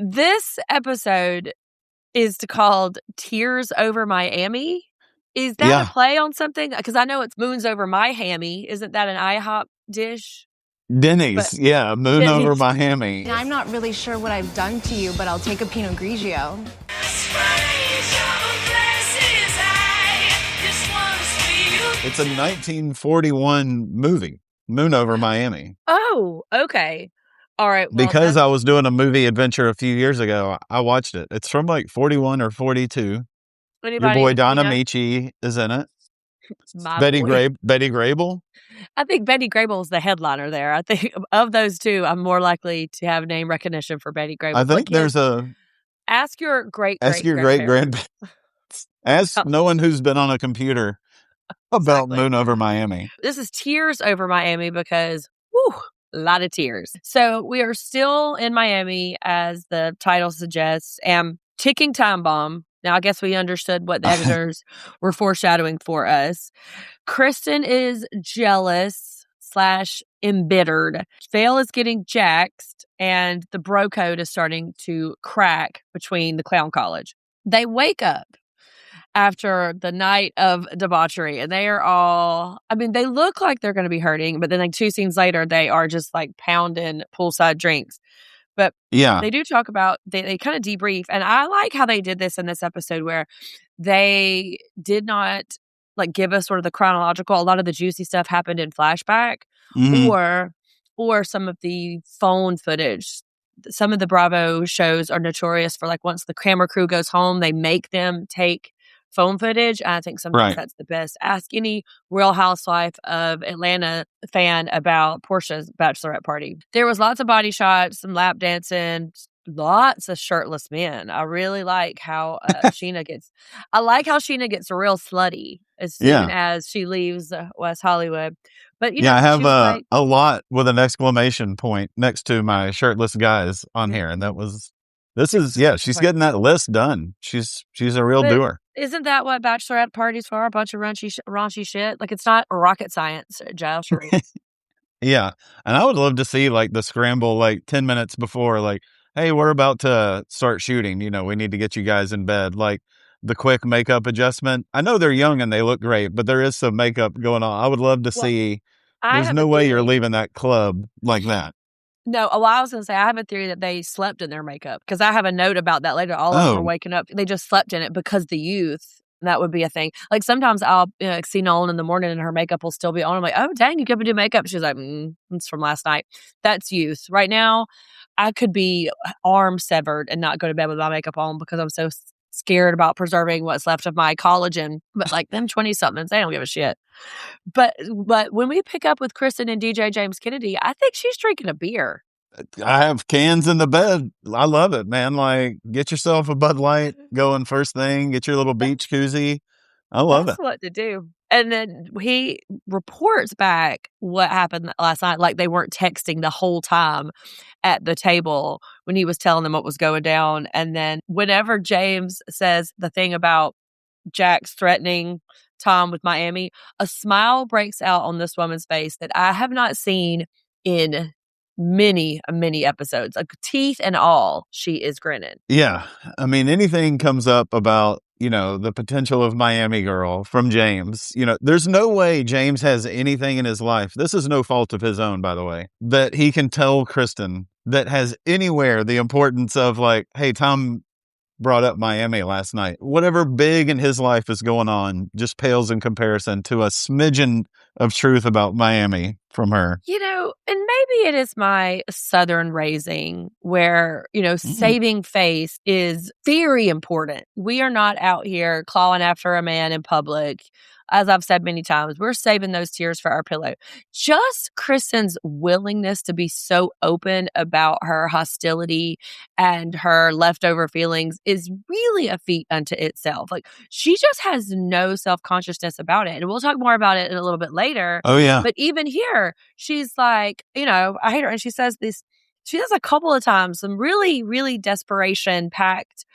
This episode is called Tears Over Miami. Is that a play on something? Because I know it's Moons Over My Hammy. Isn't that an IHOP dish? Denny's, Moon Denny's. Over Miami. I'm not really sure what I've done to you, but I'll take a Pinot Grigio. It's a 1941 movie, Moon Over Miami. Oh, okay. All right. Well, because I was doing a movie adventure a few years ago, I watched it. It's from like 41 or 42. Your boy Don Amici is in it. Betty Grable. I think Betty Grable is the headliner there. I think of those two, I'm more likely to have name recognition for Betty Grable. I think there's ask your great grandparents. Ask no one who's been on a computer about Moon Over Miami. This is Tears Over Miami because, a lot of tears. So we are still in Miami, as the title suggests, and ticking time bomb. Now, I guess we understood what the editors were foreshadowing for us. Kristen is jealous / embittered. Vale is getting jaxed, and the bro code is starting to crack between the clown college. They wake up after the night of debauchery, and they are all, they look like they're going to be hurting, but then like 2 scenes later, they are just like pounding poolside drinks. But they do talk about, they kind of debrief, and I like how they did this in this episode where they did not like give us sort of the chronological. A lot of the juicy stuff happened in flashback, or some of the phone footage. Some of the Bravo shows are notorious for like once the camera crew goes home, they make them take phone footage. I think sometimes that's the best. Ask any Real Housewife of Atlanta fan about Portia's bachelorette party. There was lots of body shots, some lap dancing, lots of shirtless men. I really like how Sheena gets. I like how Sheena gets real slutty as soon as she leaves West Hollywood. But I have a lot with an exclamation point next to my shirtless guys on here, and she's getting that list done. She's a real doer. Isn't that what bachelorette parties are? A bunch of raunchy shit. Like, it's not rocket science, Josh. Yeah, and I would love to see like the scramble, like 10 minutes before, like, hey, we're about to start shooting. We need to get you guys in bed. Like the quick makeup adjustment. I know they're young and they look great, but there is some makeup going on. I would love to see. There's no way you're leaving that club like that. No, I was going to say, I have a theory that they slept in their makeup, because I have a note about that later. All of them are waking up. They just slept in it because the youth. That would be a thing. Like sometimes I'll see Nolan in the morning and her makeup will still be on. I'm like, oh, dang, you get to do makeup. She's like, it's from last night. That's youth. Right now, I could be arm severed and not go to bed with my makeup on because I'm so scared about preserving what's left of my collagen. But like them 20-somethings, they don't give a shit. But when we pick up with Kristen and DJ James Kennedy, I think she's drinking a beer. I have cans in the bed. I love it, man. Like, get yourself a Bud Light going first thing. Get your little beach koozie. I love That's what to do. And then he reports back what happened last night. Like they weren't texting the whole time at the table when he was telling them what was going down. And then whenever James says the thing about Jax threatening Tom with Miami, a smile breaks out on this woman's face that I have not seen in many episodes. Like teeth and all, she is grinning. Yeah. Anything comes up about, the potential of Miami Girl from James. There's no way James has anything in his life. This is no fault of his own, by the way, that he can tell Kristen that has anywhere the importance of like, hey, Tom brought up Miami last night. Whatever big in his life is going on just pales in comparison to a smidgen of truth about Miami from her. And maybe it is my Southern raising where, saving face is very important. We are not out here clawing after a man in public. As I've said many times, we're saving those tears for our pillow. Just Kristen's willingness to be so open about her hostility and her leftover feelings is really a feat unto itself. Like, she just has no self-consciousness about it. And we'll talk more about it in a little bit later. Oh, yeah. But even here, she's like, I hate her. And she says a couple of times, some really, really desperation-packed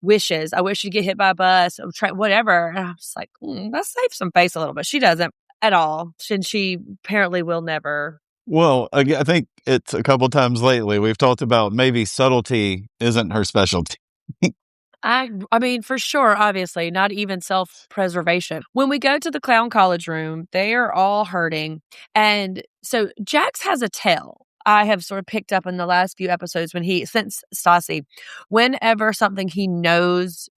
wishes. I wish you'd get hit by a bus, whatever. And I'm just like, let's save some face a little bit. She doesn't at all. She apparently will never Well, again, I think it's a couple times lately we've talked about maybe subtlety isn't her specialty. I mean, for sure, obviously, not even self-preservation. When we go to the clown college room, they are all hurting. And so Jax has a tell. I have sort of picked up in the last few episodes since Stassi, whenever something he knows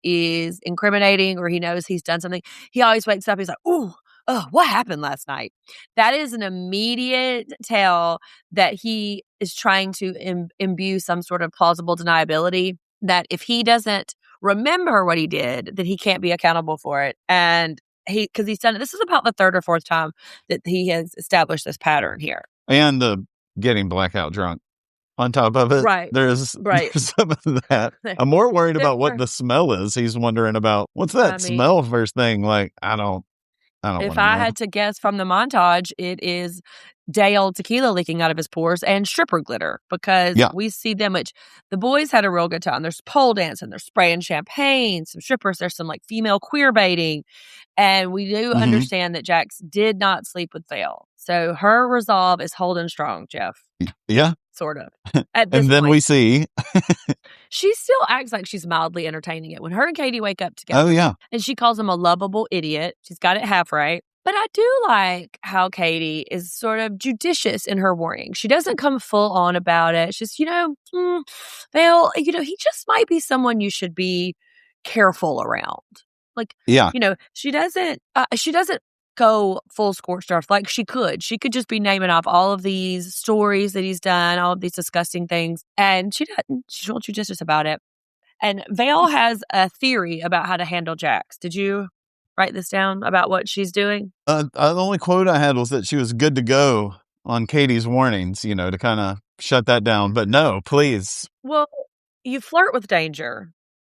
is incriminating or he knows he's done something, he always wakes up, he's like, "Ooh, oh, what happened last night?" That is an immediate tell that he is trying to imbue some sort of plausible deniability, that if he doesn't remember what he did, that he can't be accountable for it. And because he's done it, this is about the third or fourth time that he has established this pattern here. And the getting blackout drunk on top of it. Right. There's Right. some of that. I'm more worried about what There- the smell is. He's wondering about what's that I mean, smell first thing. Like, I don't want if to I know. had to guess from the montage, it is day old tequila leaking out of his pores and stripper glitter, because Yeah. we see them, which the boys had a real good time. There's pole dancing, they're spraying champagne, some strippers, there's some like female queer baiting. And we do Mhm. understand that Jax did not sleep with Vale. So her resolve is holding strong, Jeff. Yeah. Sort of. At this And then point, we see, she still acts like she's mildly entertaining it. When her and Katie wake up together, oh, yeah. and she calls him a lovable idiot. She's got it half right. But I do like how Katie is sort of judicious in her warning. She doesn't come full on about it. She's, Vale, he just might be someone you should be careful around. Like, Yeah. she doesn't go full scorched earth like she could. She could just be naming off all of these stories that he's done, all of these disgusting things. And she doesn't. She's real judicious about it. And Vale has a theory about how to handle Jax. Did you write this down about what she's doing? The only quote I had was that she was good to go on Katie's warnings, to kind of shut that down. But no, please. Well, you flirt with danger.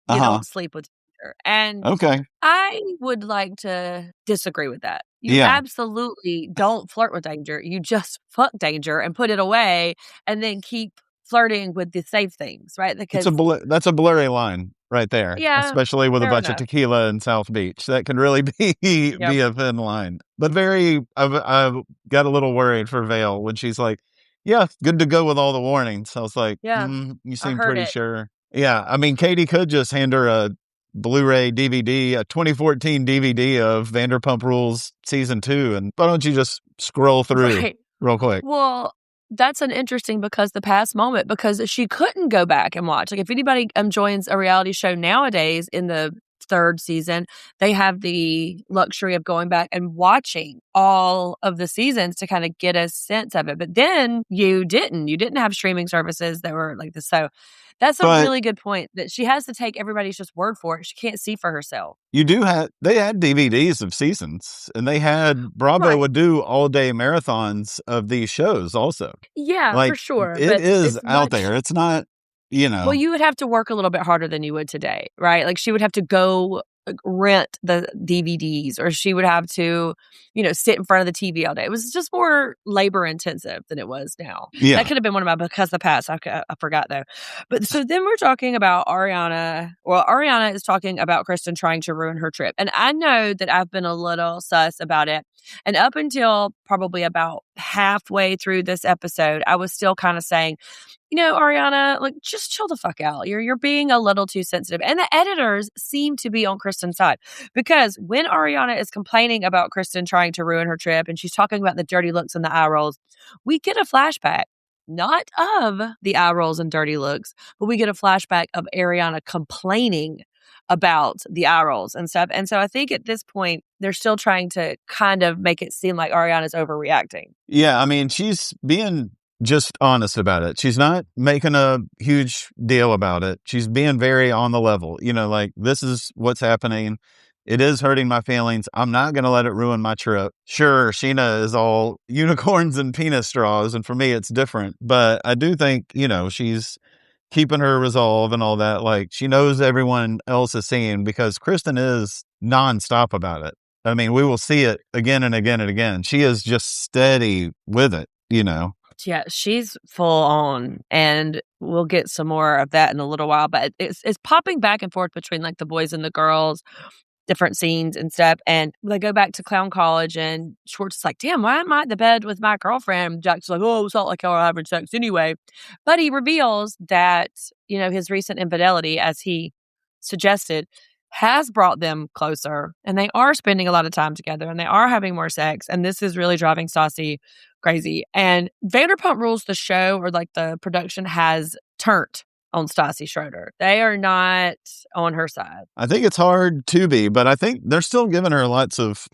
You don't sleep with danger. And Okay. I would like to disagree with that. You Yeah. absolutely don't flirt with danger. You just fuck danger and put it away and then keep flirting with the safe things, right? Because that's a blurry line right there. Yeah, Especially with a fair bunch enough. of tequila in South Beach. That can really be a thin line. But I've got a little worried for Vale when she's like, yeah, good to go with all the warnings. I was like, Yeah, you I seem heard pretty it. sure. Yeah, I mean, Katie could just hand her a Blu-ray DVD, a 2014 DVD of Vanderpump Rules Season 2, and why don't you just scroll through Right. real quick? Well, that's an interesting because the past moment, because she couldn't go back and watch. Like if anybody joins a reality show nowadays in the third season, they have the luxury of going back and watching all of the seasons to kind of get a sense of it. But then you didn't have streaming services that were like this. So that's a really good point, that she has to take everybody's just word for it. She can't see for herself. They had DVDs of seasons, and they had Bravo would do all day marathons of these shows also. Yeah, for sure. It is out there. It's not, Well, you would have to work a little bit harder than you would today, right? Like she would have to go rent the DVDs, or she would have to, sit in front of the TV all day. It was just more labor intensive than it was now. Yeah. That could have been one of my because of the past. I forgot though. But so then we're talking about Ariana. Well, Ariana is talking about Kristen trying to ruin her trip. And I know that I've been a little sus about it. And up until probably about halfway through this episode, I was still kind of saying, Ariana, like just chill the fuck out. You're being a little too sensitive. And the editors seem to be on Kristen's side, because when Ariana is complaining about Kristen trying to ruin her trip and she's talking about the dirty looks and the eye rolls, we get a flashback, not of the eye rolls and dirty looks, but we get a flashback of Ariana complaining about the eye rolls and stuff. And so I think at this point, they're still trying to kind of make it seem like Ariana's overreacting. Yeah, I mean, she's being just honest about it. She's not making a huge deal about it. She's being very on the level. Like, this is what's happening. It is hurting my feelings. I'm not going to let it ruin my trip. Sure, Sheena is all unicorns and penis straws, and for me, it's different. But I do think, she's keeping her resolve and all that. Like, she knows everyone else is seeing, because Kristen is nonstop about it. I mean, we will see it again and again and again. She is just steady with it, Yeah, she's full on, and we'll get some more of that in a little while. But it's popping back and forth between like the boys and the girls. different scenes and stuff. And they go back to clown college, and Schwartz is like, damn, why am I at the bed with my girlfriend? Jack's like, oh, it's not like y'all are having sex anyway. But he reveals that, his recent infidelity, as he suggested, has brought them closer, and they are spending a lot of time together, and they are having more sex. And this is really driving Stassi crazy. And Vanderpump Rules, the show, or like the production, has turned on Stassi Schroeder. They are not on her side. I think it's hard to be, but I think they're still giving her lots of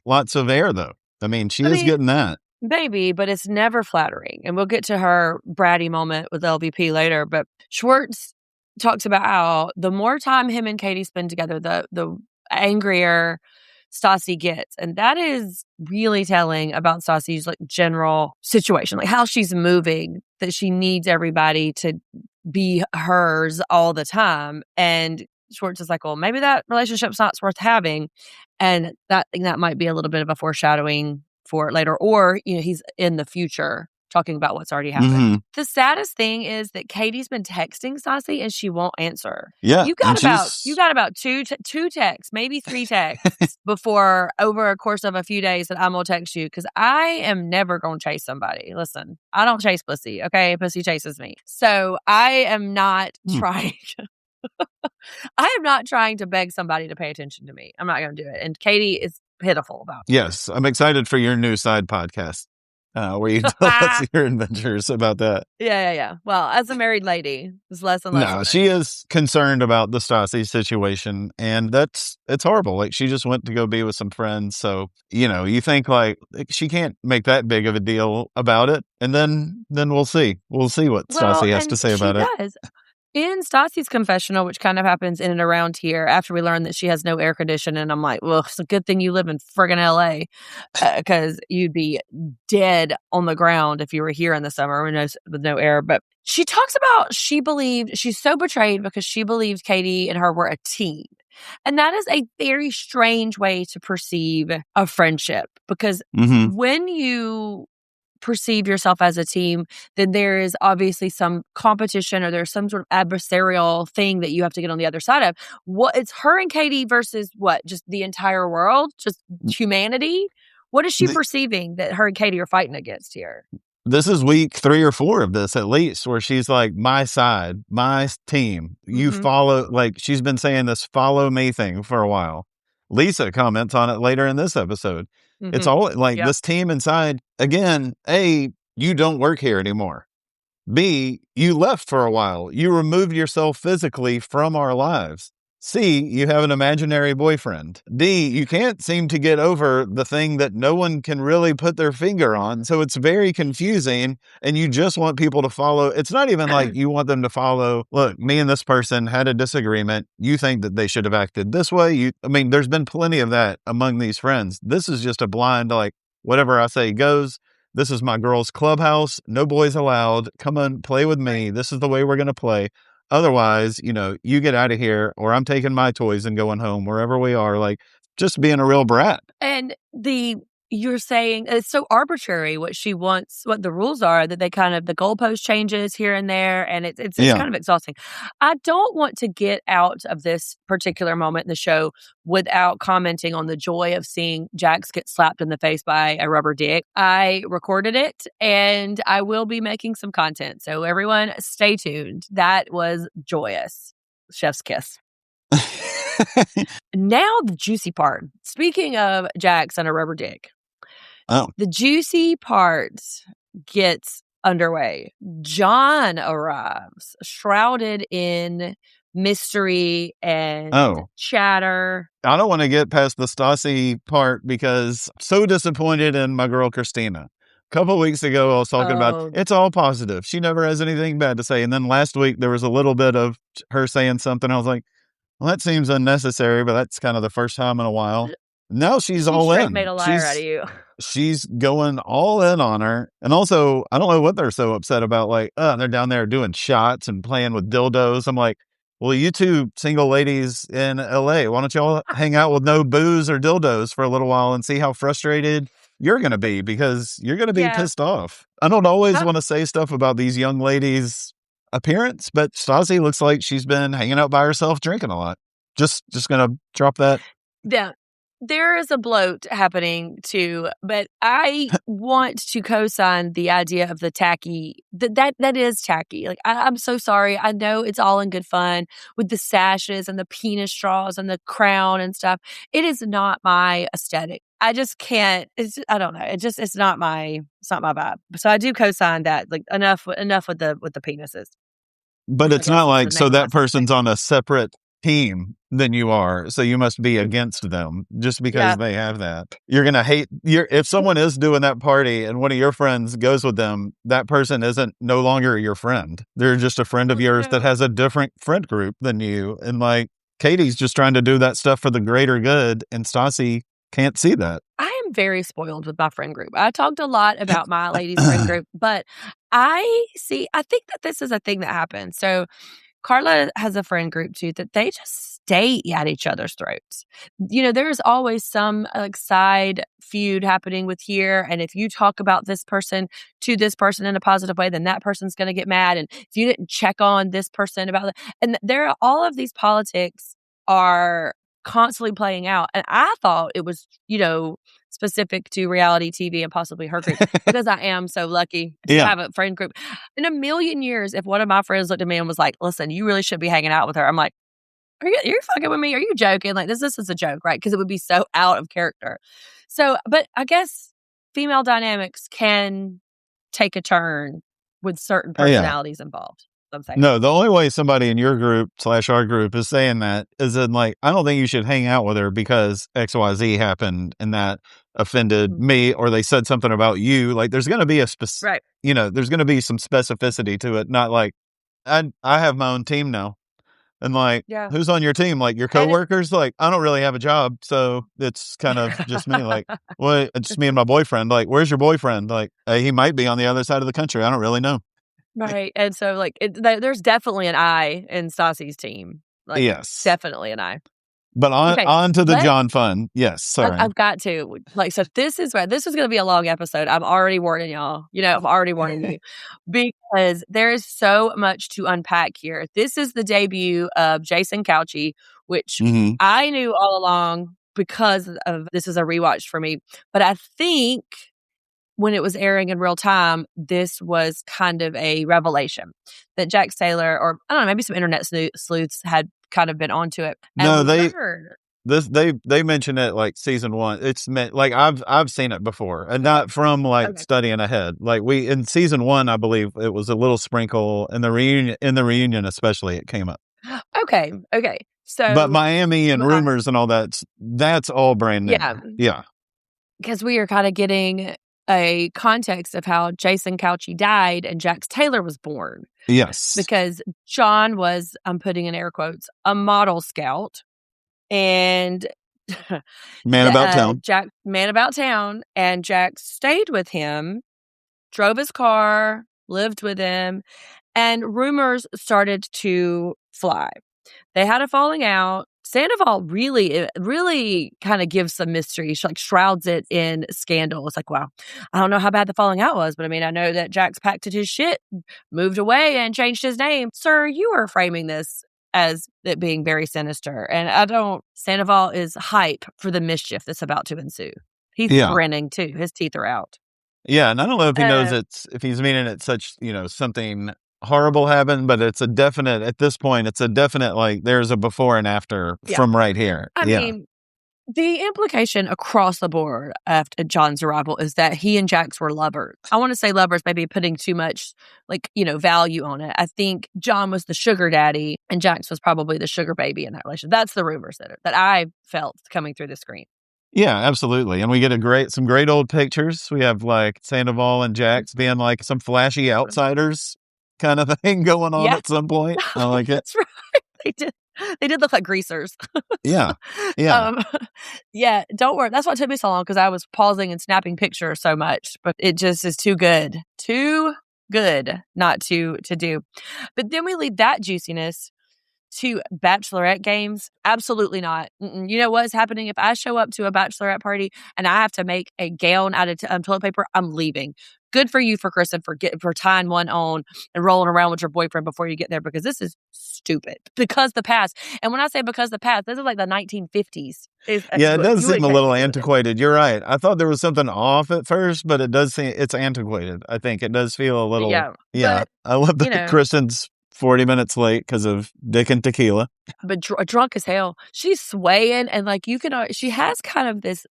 air, though. I mean, she is getting that. Maybe, but it's never flattering. And we'll get to her bratty moment with LVP later. But Schwartz talks about how the more time him and Katie spend together, the angrier Stassi gets. And that is really telling about Stassi's like general situation, like how she's moving, that she needs everybody to be hers all the time. And Schwartz is like, well, maybe that relationship's not worth having. And that might be a little bit of a foreshadowing for later, or, he's in the future talking about what's already happened. Mm-hmm. The saddest thing is that Katie's been texting Stassi and she won't answer. Yeah. You got about two texts, maybe 3 texts before, over a course of a few days, that I'm going to text you, because I am never going to chase somebody. Listen, I don't chase pussy, okay? Pussy chases me. So I am not trying. I am not trying to beg somebody to pay attention to me. I'm not going to do it. And Katie is pitiful about it. Yes, I'm excited for your new side podcast where you tell us your adventures about that. Yeah. Well, as a married lady, it's less and less. No, she is concerned about the Stassi situation, and it's horrible. Like, she just went to go be with some friends, so you think like she can't make that big of a deal about it, and then we'll see what Stassi has to say about it. In Stassi's confessional, which kind of happens in and around here, after we learn that she has no air conditioning, and I'm like, well, it's a good thing you live in friggin' LA, because you'd be dead on the ground if you were here in the summer with no air. But she talks about she's so betrayed because she believed Katie and her were a team. And that is a very strange way to perceive a friendship, because when you perceive yourself as a team, then there is obviously some competition, or there's some sort of adversarial thing that you have to get on the other side of. It's her and Katie versus what? Just the entire world? Just humanity? What is she perceiving that her and Katie are fighting against here? This is week 3 or 4 of this, at least, where she's like, my side, my team. You follow, like, she's been saying this follow me thing for a while. Lisa comments on it later in this episode. It's all like this team inside. Again, A, you don't work here anymore. B, you left for a while. You removed yourself physically from our lives. C, you have an imaginary boyfriend. D, you can't seem to get over the thing that no one can really put their finger on. So it's very confusing, and you just want people to follow. It's not even like you want them to follow, look, me and this person had a disagreement. You think that they should have acted this way. There's been plenty of that among these friends. This is just a blind, like, whatever I say goes. This is my girls' clubhouse. No boys allowed. Come on, play with me. This is the way we're going to play. Otherwise, you get out of here, or I'm taking my toys and going home, wherever we are, like, just being a real brat. And you're saying it's so arbitrary what she wants, what the rules are, that they kind of, the goalpost changes here and there, and it's kind of exhausting. I don't want to get out of this particular moment in the show without commenting on the joy of seeing Jax get slapped in the face by a rubber dick. I recorded it, and I will be making some content, so everyone stay tuned. That was joyous. Chef's kiss. Now the juicy part. Speaking of Jax and a rubber dick. Oh. The juicy part gets underway. John arrives, shrouded in mystery and chatter. I don't want to get past the Stassi part because I'm so disappointed in my girl Christina. A couple of weeks ago, I was talking about it's all positive. She never has anything bad to say. And then last week, there was a little bit of her saying something. I was like, well, that seems unnecessary, but that's kind of the first time in a while. Now she's all in. Made a liar out of you. She's going all in on her. And also, I don't know what they're so upset about. Like, they're down there doing shots and playing with dildos. I'm like, well, you two single ladies in LA, why don't y'all hang out with no booze or dildos for a little while and see how frustrated you're going to be, because you're going to be pissed off. I don't always want to say stuff about these young ladies' appearance, but Stassi looks like she's been hanging out by herself, drinking a lot. Just going to drop that. Yeah. There is a bloat happening too, but I want to co-sign the idea of the tacky. That is tacky. Like I'm so sorry. I know it's all in good fun with the sashes and the penis straws and the crown and stuff. It is not my aesthetic. I just can't. I don't know. It's not my vibe. So I do co-sign that. Like enough with the penises. But I it's guess not is the like, name so of my that person's segment. on a separate team than you are. So you must be against them just because Yeah. they have that. You're going to hate if someone is doing that party and one of your friends goes with them, that person isn't no longer your friend. They're just a friend of Well, yours that has a different friend group than you. And like Katie's just trying to do that stuff for the greater good. And Stassi can't see that. I am very spoiled with my friend group. I talked a lot about my ladies' friend group, but I think that this is a thing that happens. So Carla has a friend group too that they just stay at each other's throats. There's always some like side feud happening with here. And if you talk about this person to this person in a positive way, then that person's going to get mad. And if you didn't check on this person about it, and there are all of these politics are constantly playing out. And I thought it was, specific to reality TV and possibly her group because I am so lucky to Yeah. have a friend group. In a million years, if one of my friends looked at me and was like, listen, you really should be hanging out with her, I'm like, you're fucking with me? Are you joking? Like, this is a joke, right? Because it would be so out of character. So, but I guess female dynamics can take a turn with certain Oh, yeah. personalities involved. I'm saying. No, the only way somebody in your group / our group is saying that is in like, I don't think you should hang out with her because XYZ happened and that offended me, or they said something about you. Like there's going to be Right. there's going to be some specificity to it. Not like I have my own team now. And like, Yeah. who's on your team? Like your coworkers? Like, I don't really have a job. So it's kind of just me. Like, what? It's just me and my boyfriend. Like, where's your boyfriend? Like, he might be on the other side of the country. I don't really know. Right. And so, like, there's definitely an I in Stassi's team. Like, yes. Definitely an I. But on to the John fun. Yes. Sorry. I've got to. Like, so this is going to be a long episode. I'm already warning y'all. I'm already warning you because there is so much to unpack here. This is the debut of Jason Couchy, which I knew all along because of this is a rewatch for me. But I think when it was airing in real time, this was kind of a revelation that Jax Taylor, or I don't know, maybe some internet sleuths had kind of been onto it. No, they mentioned it like season 1. It's meant like I've seen it before, and not from like studying ahead. Like in season 1, I believe it was a little sprinkle in the reunion, especially it came up. Okay. So, but Miami and rumors and all that's all brand new. Yeah. Because we are kind of getting a context of how Jason Couchy died and Jax Taylor was born. Yes. Because John was, I'm putting in air quotes, a model scout and man about town. Man about town. And Jax stayed with him, drove his car, lived with him, and rumors started to fly. They had a falling out. Sandoval really kind of gives some mystery. She like shrouds it in scandal. It's like, wow, I don't know how bad the falling out was, but I mean, I know that Jax packed his shit, moved away, and changed his name. Sir, you are framing this as it being very sinister. And Sandoval is hype for the mischief that's about to ensue. He's grinning too. His teeth are out. Yeah, and I don't know if he knows if he's meaning it's such, something horrible happened, but it's a definite, at this point, it's a definite, like, there's a before and after from right here. I mean, the implication across the board after John's arrival is that he and Jax were lovers. I want to say lovers, maybe putting too much, value on it. I think John was the sugar daddy and Jax was probably the sugar baby in that relationship. That's the rumors that I felt coming through the screen. Yeah, absolutely. And we get some great old pictures. We have like Sandoval and Jax being like some flashy outsiders kind of thing going on at some point. I like it. That's right. They did look like greasers. Yeah. Don't worry. That's why it took me so long, because I was pausing and snapping pictures so much, but it just is too good not to do. But then we leave that juiciness to bachelorette games. Absolutely not. You know what's happening? If I show up to a bachelorette party and I have to make a gown out of toilet paper, I'm leaving. good for you, for Kristen, for tying one on and rolling around with your boyfriend before you get there, because this is stupid. Because the past, and when I say because the past, this is like the 1950s. Yeah, it does You seem a can't little be doing this. antiquated. You're right. I thought there was something off at first, but it does seem it's antiquated. I think it does feel a little. Yeah, Yeah, but I love you that know, Kristen's 40 minutes late because of Dick and tequila. but drunk as hell. She's swaying, and like you can, she has kind of this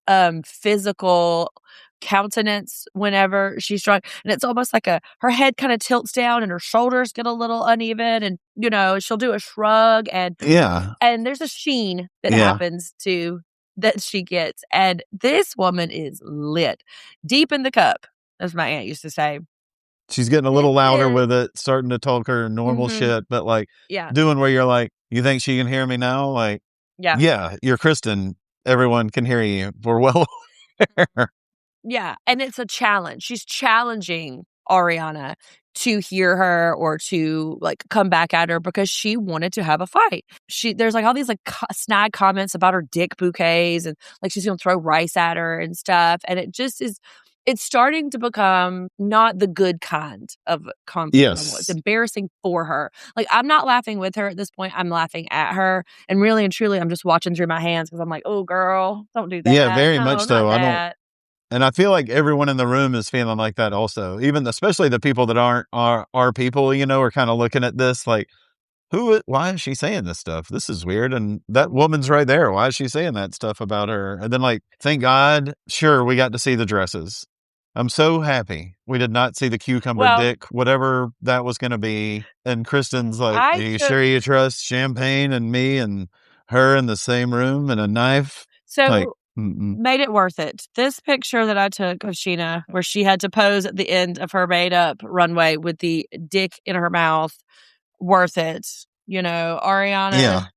physical countenance whenever she's drunk, and it's almost like her head kind of tilts down and her shoulders get a little uneven, and she'll do a shrug, and Yeah, there's a sheen that yeah. happens to that she gets, and this woman is lit, deep in the cup, as my aunt used to say. She's getting a This little louder is with it, starting to talk her normal shit, but like yeah, doing where you're like, you think she can hear me now? Like, yeah. yeah, you're Kristen. Everyone can hear you. We're well aware. Yeah, and it's a challenge. She's challenging Ariana to hear her or to like come back at her because she wanted to have a fight. There's like all these like snide comments about her dick bouquets, and like she's gonna throw rice at her and stuff. And it just is. It's starting to become not the good kind of conflict level. It's Yes. embarrassing for her. Like, I'm not laughing with her at this point. I'm laughing at her. And really and truly, I'm just watching through my hands because I'm like, oh, girl, don't do that. Yeah, very No, much not so. I don't, that. and I feel like everyone in the room is feeling like that also. Even especially the people that aren't our people, are kind of looking at this like, why is she saying this stuff? This is weird. And that woman's right there. Why is she saying that stuff about her? And then like, thank God, sure, we got to see the dresses. I'm so happy we did not see the cucumber Well, dick, whatever that was going to be. And Kristen's like, I are you took sure you trust champagne and me and her in the same room and a knife? Like, so made it worth it. This picture that I took of Sheena, where she had to pose at the end of her made up runway with the dick in her mouth, worth it. Ariana, yeah.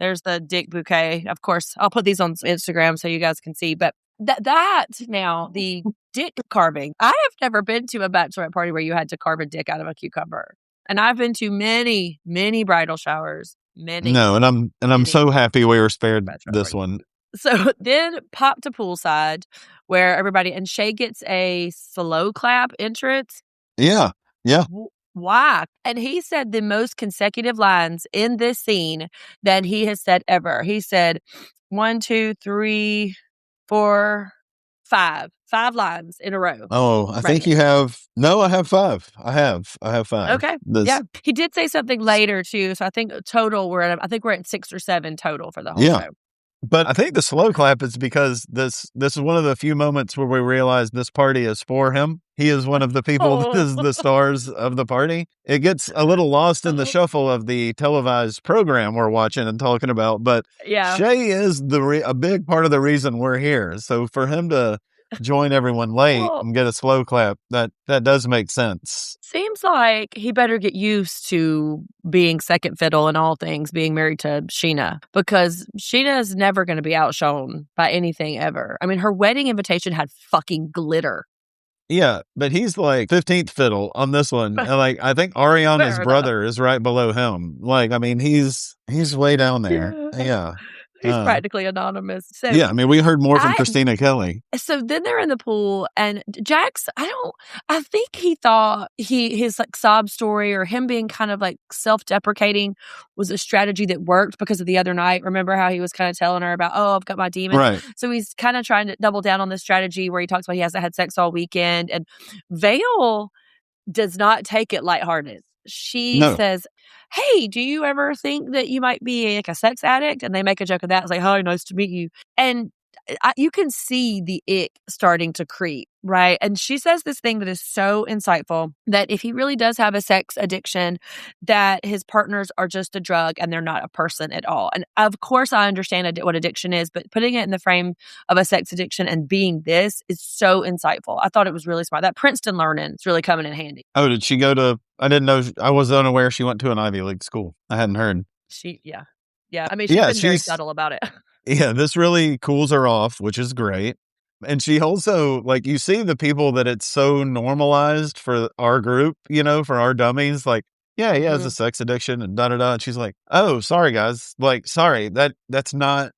there's the dick bouquet. Of course, I'll put these on Instagram so you guys can see. But that now, the dick carving. I have never been to a bachelorette party where you had to carve a dick out of a cucumber. And I've been to many, many bridal showers. Many. No, and I'm many so happy we were spared bachelorette this parties. one. So then pop to poolside where everybody, and Shay gets a slow clap entrance. Yeah. Yeah. Why? And he said the most consecutive lines in this scene that he has said ever. He said 1, 2, 3, 4, 5. 5 lines in a row. Oh, I think you have. No, I have 5. I have 5. Okay. Yeah. He did say something later too. So I think total I think we're at 6 or 7 total for the whole show. But I think the slow clap is because this is one of the few moments where we realize this party is for him. He is one of the people that is the stars of the party. It gets a little lost in the shuffle of the televised program we're watching and talking about. But yeah, Shay is a big part of the reason we're here. So for him to join everyone late and get a slow clap, that does make sense. Seems like he better get used to being second fiddle in all things, being married to Sheena, because Sheena is never going to be outshone by anything ever. I mean, her wedding invitation had fucking glitter. Yeah, but he's like 15th fiddle on this one. And like, I think Ariana's brother is right below him. Like, I mean, he's way down there. Yeah. He's practically anonymous. So, yeah, I mean, we heard more from Christina Kelly. So then they're in the pool, and Jax, I think he thought his like sob story or him being kind of like self-deprecating was a strategy that worked because of the other night. Remember how he was kind of telling her about, oh, I've got my demons. Right. So he's kind of trying to double down on this strategy where he talks about he hasn't had sex all weekend. And Vale does not take it lighthearted. She says, hey, do you ever think that you might be like a sex addict? And they make a joke of that. It's like, hi, nice to meet you. And you can see the ick starting to creep, right? And she says this thing that is so insightful, that if he really does have a sex addiction, that his partners are just a drug and they're not a person at all. And of course, I understand what addiction is, but putting it in the frame of a sex addiction and being this is so insightful. I thought it was really smart. That Princeton learning is really coming in handy. Oh, did she go to, I didn't know, I was unaware she went to an Ivy League school. I hadn't heard. Yeah. I mean, she's been very subtle about it. Yeah, this really cools her off, which is great. And she also, like, you see the people that it's so normalized for our group, for our dummies, like, yeah, he has a sex addiction and da-da-da. And she's like, oh, sorry, guys. Like, sorry, that's not,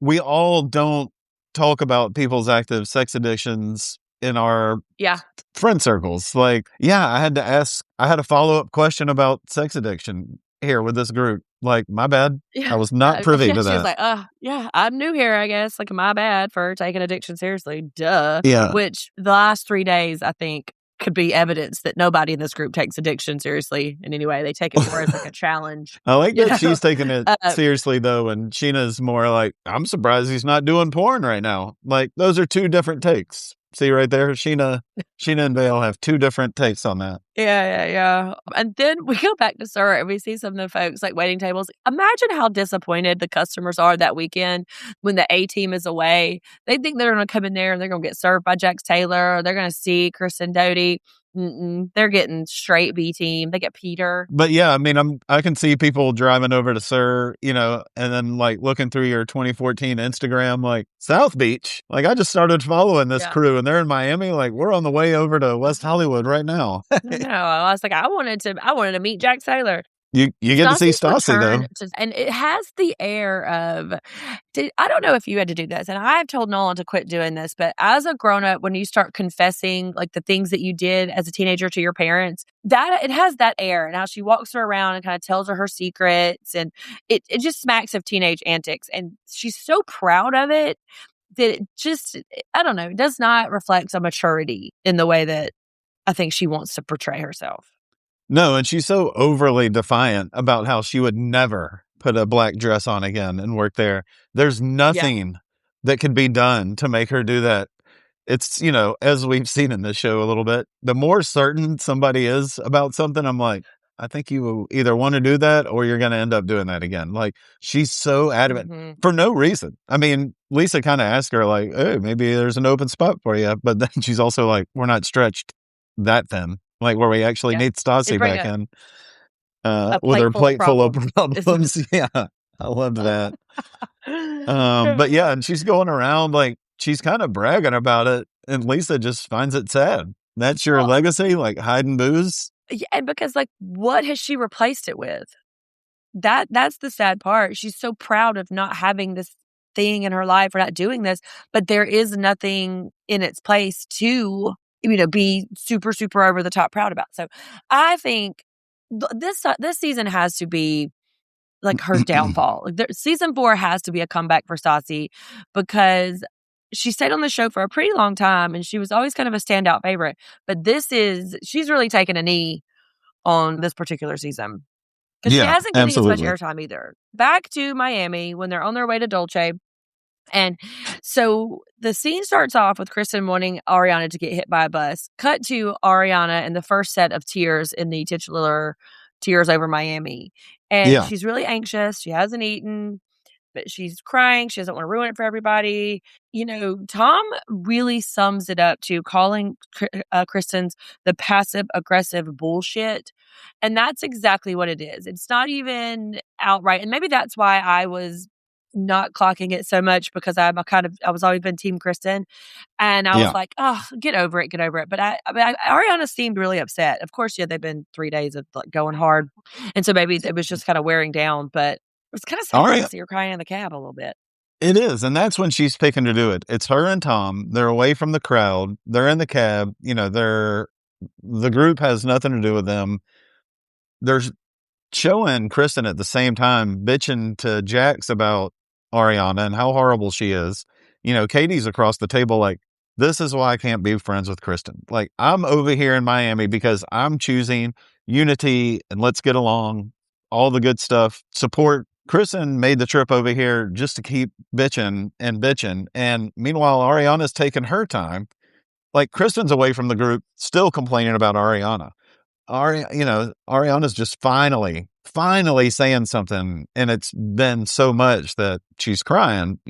we all don't talk about people's active sex addictions in our Yeah. friend circles. Like, yeah, I had a follow-up question about sex addiction here with this group. Like, my bad. Yeah. I was not privy to She was that. like, yeah, I'm new here, I guess. Like, my bad for taking addiction seriously. Duh. Yeah. Which the last 3 days, I think, could be evidence that nobody in this group takes addiction seriously in any way. They take it more as like a challenge. I like You that know? she's taking it seriously, though, and Sheena's more like, I'm surprised he's not doing porn right now. Like, those are two different takes. See right there? Sheena and Vale have two different takes on that. Yeah. And then we go back to Sir and we see some of the folks like waiting tables. Imagine how disappointed the customers are that weekend when the A team is away. They think they're going to come in there and they're going to get served by Jax Taylor. Or they're going to see Kristen Doty. They're getting straight B team. They get Peter. But yeah, I mean, I can see people driving over to Sir, and then like looking through your 2014 Instagram, like South Beach. Like, I just started following this crew, and they're in Miami. Like, we're on the way over to West Hollywood right now. No, I was like, I wanted to meet Jax Taylor. You get to see Stassi, though. And it has the air of, I don't know if you had to do this, and I've told Nolan to quit doing this, but as a grown-up, when you start confessing like the things that you did as a teenager to your parents, that it has that air. And how she walks her around and kind of tells her secrets, and it just smacks of teenage antics. And she's so proud of it that it just, I don't know, it does not reflect a maturity in the way that I think she wants to portray herself. No, and she's so overly defiant about how she would never put a black dress on again and work there. There's nothing that could be done to make her do that. It's, as we've seen in this show a little bit, the more certain somebody is about something, I'm like, I think you will either want to do that or you're going to end up doing that again. Like, she's so adamant for no reason. I mean, Lisa kind of asked her like, hey, maybe there's an open spot for you. But then she's also like, we're not stretched that thin. Like, where we actually need Stassi back in with her plate full of problems. Yeah, I loved that. But yeah, and she's going around like she's kind of bragging about it, and Lisa just finds it sad. That's your legacy, like hiding booze. Yeah, and because like, what has she replaced it with? That's the sad part. She's so proud of not having this thing in her life or not doing this, but there is nothing in its place to be super, super over the top proud about. So I think this season has to be like her downfall. Season 4 has to be a comeback for Stassi, because she stayed on the show for a pretty long time and she was always kind of a standout favorite. But she's really taken a knee on this particular season, because she hasn't getting as much airtime either. Back to Miami when they're on their way to Dolce. And so the scene starts off with Kristen wanting Ariana to get hit by a bus. Cut to Ariana in the first set of tears in the titular Tears Over Miami. And she's really anxious. She hasn't eaten, but she's crying. She doesn't want to ruin it for everybody. Tom really sums it up to calling Kristen's the passive-aggressive bullshit. And that's exactly what it is. It's not even outright. And maybe that's why I was not clocking it so much, because I was always been team Kristen, and I was like, oh, get over it. But Ariana seemed really upset. Of course, they've been 3 days of like going hard, and so maybe it was just kind of wearing down. But it was kind of sad to see her crying in the cab a little bit. It is, and that's when she's picking to do it. It's her and Tom. They're away from the crowd. They're in the cab. The group has nothing to do with them. There's showing Kristen at the same time bitching to Jax about Ariana and how horrible she is. Katie's across the table like, this is why I can't be friends with Kristen. Like, I'm over here in Miami because I'm choosing unity and let's get along, all the good stuff. Support. Kristen made the trip over here just to keep bitching. And meanwhile, Ariana's taking her time. Like, Kristen's away from the group, still complaining about Ariana. Ariana's just finally saying something, and it's been so much that she's crying,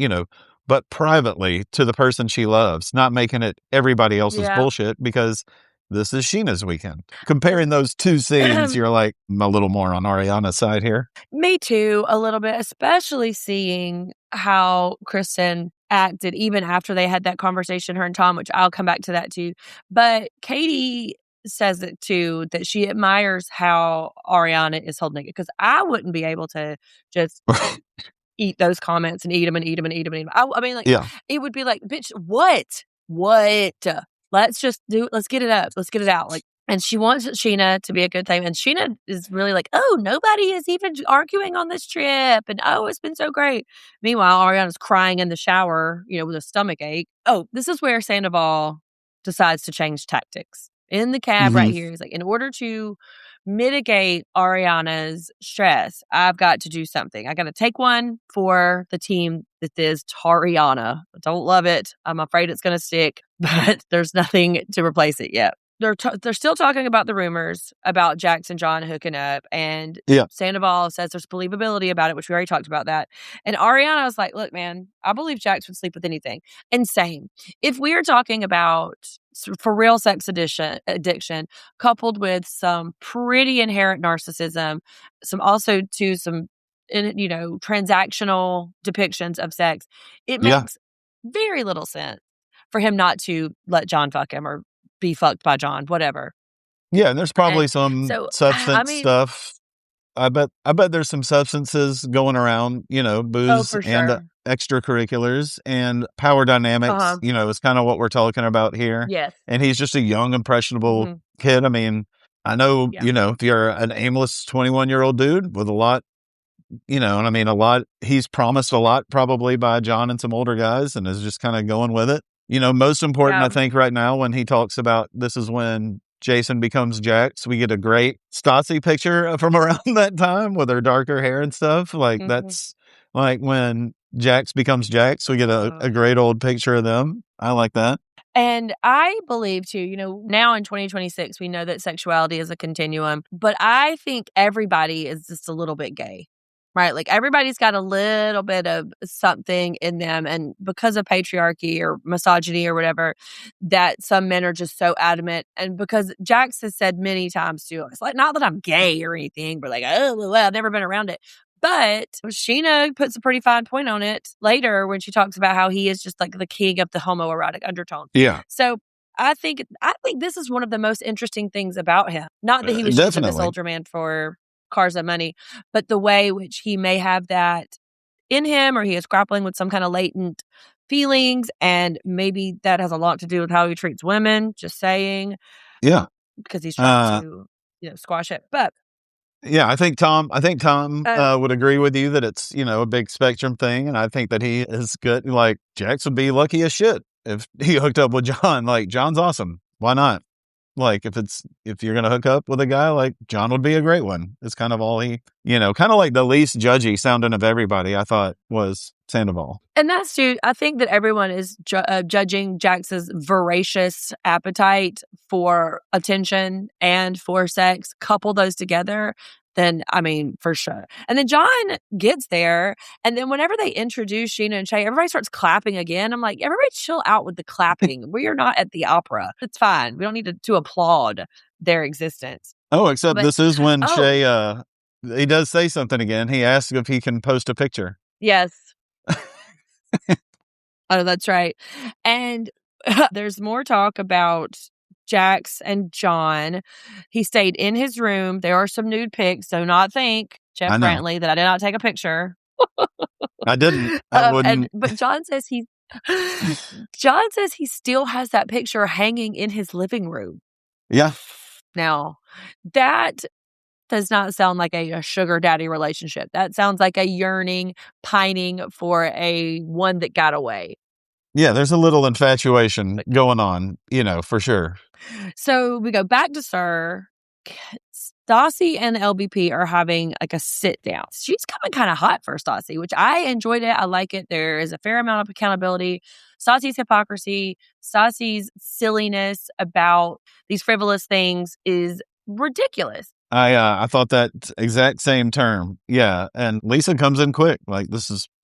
but privately to the person she loves, not making it everybody else's bullshit, because this is Sheena's weekend. Comparing those two scenes, you're like, I'm a little more on Ariana's side here. Me too, a little bit, especially seeing how Kristen acted even after they had that conversation, her and Tom, which I'll come back to that too. But Katie says it too, that she admires how Ariana is holding it, because I wouldn't be able to just eat those comments and eat them and eat them and eat them and eat them. I mean, like, it would be like, bitch, what? Let's get it up. Let's get it out. Like, and she wants Sheena to be a good thing. And Sheena is really like, oh, nobody is even arguing on this trip. And oh, it's been so great. Meanwhile, Ariana's crying in the shower, with a stomach ache. Oh, this is where Sandoval decides to change tactics. In the cab right here, he's like, in order to mitigate Ariana's stress, I've got to do something. I got to take one for the team that is Tariana. I don't love it. I'm afraid it's going to stick, but there's nothing to replace it yet. They're still talking about the rumors about Jax and John hooking up, and Sandoval says there's believability about it, which we already talked about that. And Ariana was like, look, man, I believe Jax would sleep with anything. And same. If we are talking about for real sex addiction coupled with some pretty inherent narcissism, some transactional depictions of sex, it makes very little sense for him not to let John fuck him or be fucked by John, whatever. Yeah, and there's probably some substance stuff. I bet there's some substances going around, booze and extracurriculars and power dynamics, is kind of what we're talking about here. Yes. And he's just a young, impressionable kid. I mean, I know, if you're an aimless 21-year-old dude with a lot, he's promised a lot probably by John and some older guys and is just kind of going with it. Most important, I think right now when he talks about this is when Jason becomes Jax, we get a great Stassi picture from around that time with her darker hair and stuff. Like that's like when Jax becomes Jax, we get a great old picture of them. I like that. And I believe too, now in 2026, we know that sexuality is a continuum, but I think everybody is just a little bit gay. Right? Like everybody's got a little bit of something in them. And because of patriarchy or misogyny or whatever, that some men are just so adamant. And because Jax has said many times too, it's like, not that I'm gay or anything, but like, oh, well, I've never been around it. But Sheena puts a pretty fine point on it later when she talks about how he is just like the king of the homoerotic undertone. Yeah. So I think this is one of the most interesting things about him. Not that he was using the soldier man for cars and money, but the way which he may have that in him, or he is grappling with some kind of latent feelings, and maybe that has a lot to do with how he treats women. Just saying, because he's trying to squash it. But I think Tom would agree with you that it's a big spectrum thing, and I think that he is good. Like Jax would be lucky as shit if he hooked up with John. Like John's awesome. Why not? Like if you're gonna hook up with a guy, like John would be a great one. It's kind of all he, kind of like the least judgy sounding of everybody. I thought was Sandoval, and that's true. I think that everyone is judging Jax's voracious appetite for attention and for sex. Couple those together, then I mean, for sure. And then John gets there, and then whenever they introduce Sheena and Shay, everybody starts clapping again. I'm like, everybody chill out with the clapping. We are not at the opera. It's fine. We don't need to applaud their existence. Oh, except this is when Shay, he does say something again. He asks if he can post a picture. Yes. Oh, that's right. And there's more talk about Jax and John. He stayed in his room. There are some nude pics. Do not think, Jeff Brantley, that I did not take a picture. I didn't. I wouldn't. But John says he still has that picture hanging in his living room. Yeah. Now, that does not sound like a sugar daddy relationship. That sounds like a yearning, pining for a one that got away. Yeah, there's a little infatuation going on, for sure. So we go back to Sir. Stassi and LBP are having like a sit down. She's coming kind of hot for Stassi, which I enjoyed it. I like it. There is a fair amount of accountability. Stassi's hypocrisy, Stassi's silliness about these frivolous things is ridiculous. I thought that exact same term. Yeah. And Lisa comes in quick. Like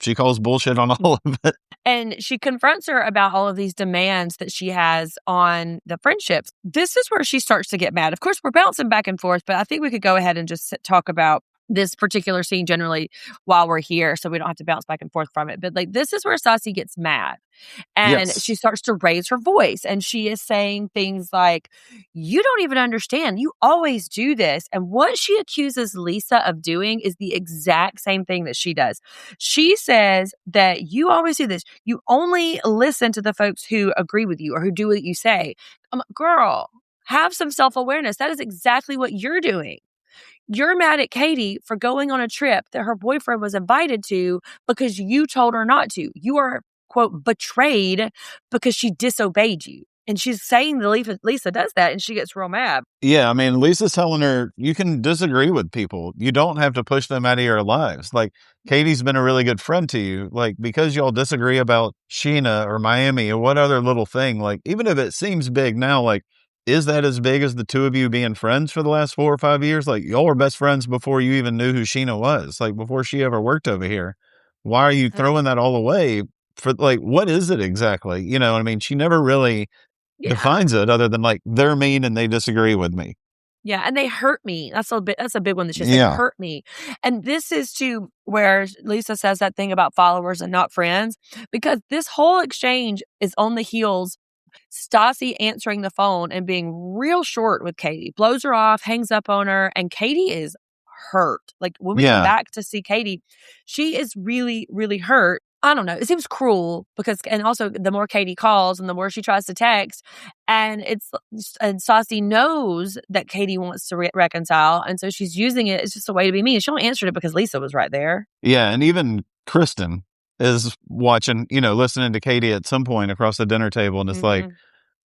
she calls bullshit on all of it. And she confronts her about all of these demands that she has on the friendships. This is where she starts to get mad. Of course, we're bouncing back and forth, but I think we could go ahead and just talk about this particular scene generally while we're here, so we don't have to bounce back and forth from it. But like, this is where Stassi gets mad. And Yes. she starts to raise her voice, and she is saying things like, "You don't even understand. You always do this." And what she accuses Lisa of doing is the exact same thing that she does. She says that you always do this. You only listen to the folks who agree with you or who do what you say. I'm like, girl, have some self-awareness. That is exactly what you're doing. You're mad at Katie for going on a trip that her boyfriend was invited to because you told her not to. You are, quote, betrayed because she disobeyed you. And she's saying that Lisa does that, and she gets real mad. Yeah, I mean, Lisa's telling her, you can disagree with people. You don't have to push them out of your lives. Like, Katie's been a really good friend to you. Like, because y'all disagree about Sheena or Miami or what other little thing, like, even if it seems big now, like, is that as big as the two of you being friends for the last 4 or 5 years? Like, y'all were best friends before you even knew who Sheena was, like, before she ever worked over here. Why are you throwing that all away for, like, what is it exactly? You know what I mean? She never really Yeah. defines it other than, like, they're mean and they disagree with me. Yeah, and they hurt me. That's a big one that she said. Yeah. They hurt me. And this is too where Lisa says that thing about followers and not friends, because this whole exchange is on the heels Stassi answering the phone and being real short with Katie, blows her off, hangs up on her, and Katie is hurt. Like, when we come Yeah. back to see Katie, she is really, really hurt. I don't know. It seems cruel because, and also the more Katie calls and the more she tries to text, and Stassi knows that Katie wants to reconcile, and so she's using it as just a way to be mean. She only answered it because Lisa was right there. Yeah, and even Kristen is watching, you know, listening to Katie at some point across the dinner table, and it's like,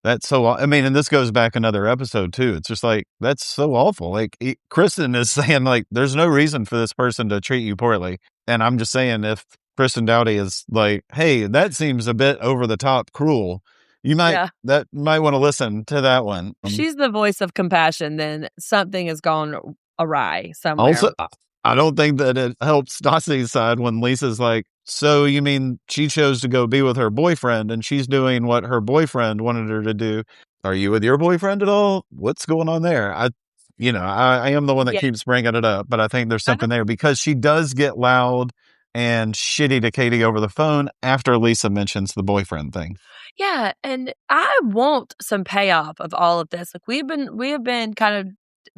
that's so, I mean, and this goes back another episode too. It's just like, that's so awful. Like, Kristen is saying, like, there's no reason for this person to treat you poorly. And I'm just saying, if Kristen Dowdy is like, hey, that seems a bit over the top cruel, you might, that might want to listen to that one. She's the voice of compassion, then something has gone awry somewhere. Also, I don't think that it helps Stassi's side when Lisa's like, so you mean she chose to go be with her boyfriend and she's doing what her boyfriend wanted her to do? Are you with your boyfriend at all? What's going on there? I am the one that keeps bringing it up, but I think there's something there because she does get loud and shitty to Katie over the phone after Lisa mentions the boyfriend thing. Yeah, and I want some payoff of all of this. Like, we have been kind of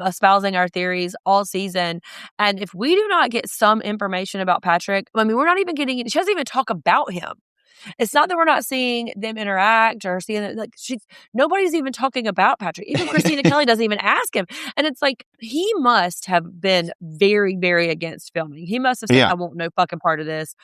espousing our theories all season, and if we do not get some information about Patrick, I mean, we're not even getting, she doesn't even talk about him. It's not that we're not seeing them interact or seeing it, like, nobody's even talking about Patrick. Even Christina Kelly doesn't even ask him. And it's like, he must have been very, very against filming. He must have said, I want no fucking part of this,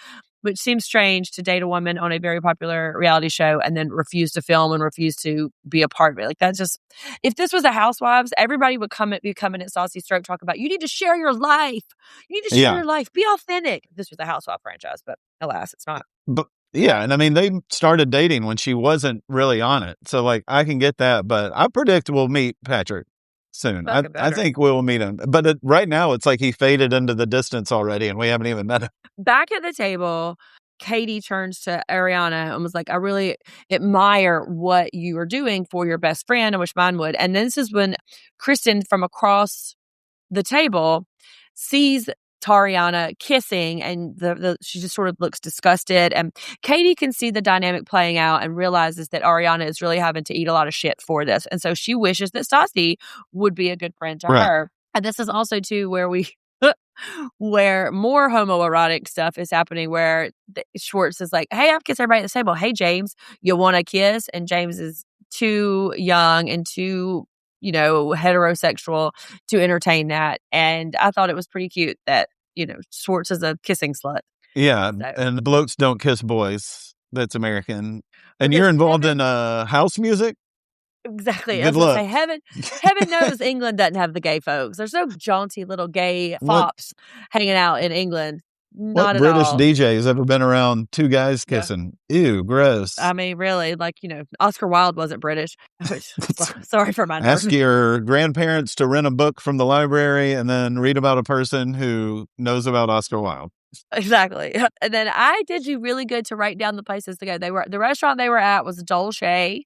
which seems strange to date a woman on a very popular reality show and then refuse to film and refuse to be a part of it. Like, that's just, if this was a Housewives, everybody would be coming at Stassi's throat, talk about, you need to share your life. You need to share your life. Be authentic. If this was a Housewife franchise, but alas, it's not. But yeah, and I mean, they started dating when she wasn't really on it. So, like, I can get that, but I predict we'll meet Patrick soon. I think we'll meet him. But right now, it's like he faded into the distance already, and we haven't even met him. Back at the table, Katie turns to Ariana and was like, I really admire what you are doing for your best friend. I wish mine would. And then this is when Kristen from across the table sees Tariana kissing, and she just sort of looks disgusted, and Katie can see the dynamic playing out and realizes that Ariana is really having to eat a lot of shit for this, and so she wishes that Stassi would be a good friend to her. And this is also too where more homoerotic stuff is happening, where Schwartz is like, hey, I've kissed everybody at the table. Hey, James, you want a kiss? And James is too young and too, heterosexual to entertain that. And I thought it was pretty cute that, Schwartz is a kissing slut. Yeah, and blokes don't kiss boys. That's American. And you're involved in house music? Exactly. Good I was luck. going to say, heaven knows England doesn't have the gay folks. There's no jaunty little gay fops hanging out in England. Not what British all. DJ has ever been around two guys kissing? Ew, gross. I mean, really, Oscar Wilde wasn't British. Sorry for my nerves. Ask your grandparents to rent a book from the library and then read about a person who knows about Oscar Wilde. Exactly. And then I did you really good to write down the places to go. The restaurant they were at was Joel Shea,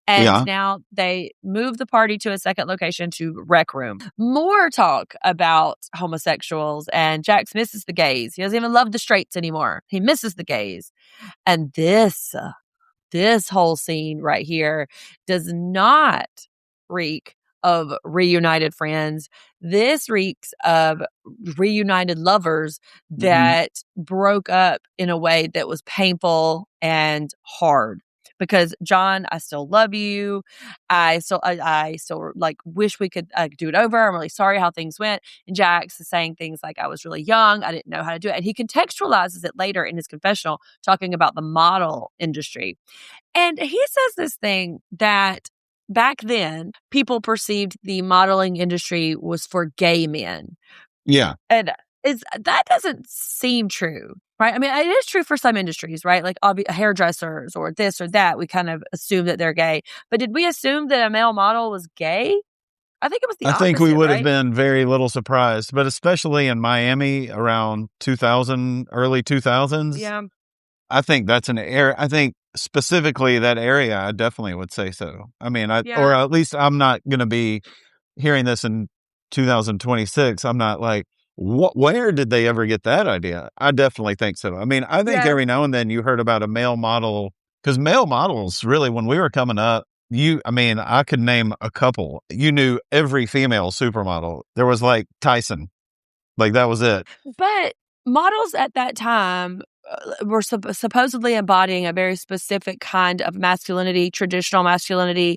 and Yeah. now they moved the party to a second location to Rec Room. More talk about homosexuals, and Jax misses the gays. He doesn't even love the straights anymore. He misses the gays. And this whole scene right here does not reek of reunited friends. This reeks of reunited lovers Mhm. that broke up in a way that was painful and hard. Because John, I still love you. I still like wish we could do it over. I'm really sorry how things went. And Jax is saying things like, I was really young. I didn't know how to do it. And he contextualizes it later in his confessional, talking about the model industry. And he says this thing that back then people perceived the modeling industry was for gay men. Yeah. And that doesn't seem true, right? I mean, it is true for some industries, right? Like hairdressers or this or that. We kind of assume that they're gay. But did we assume that a male model was gay? I think it was the I think we opposite, would have right? been very little surprised, but especially in Miami around 2000, early 2000s, Yeah. I think that's an area. I think specifically that area, I definitely would say so. I mean, Yeah. or at least I'm not going to be hearing this in 2026. I'm not like, where did they ever get that idea? I definitely think so. I mean, I think Yeah. every now and then you heard about a male model, because male models really, when we were coming up, I mean, I could name a couple. You knew every female supermodel. There was like Tyson, like that was it. But models at that time were supposedly embodying a very specific kind of masculinity, traditional masculinity.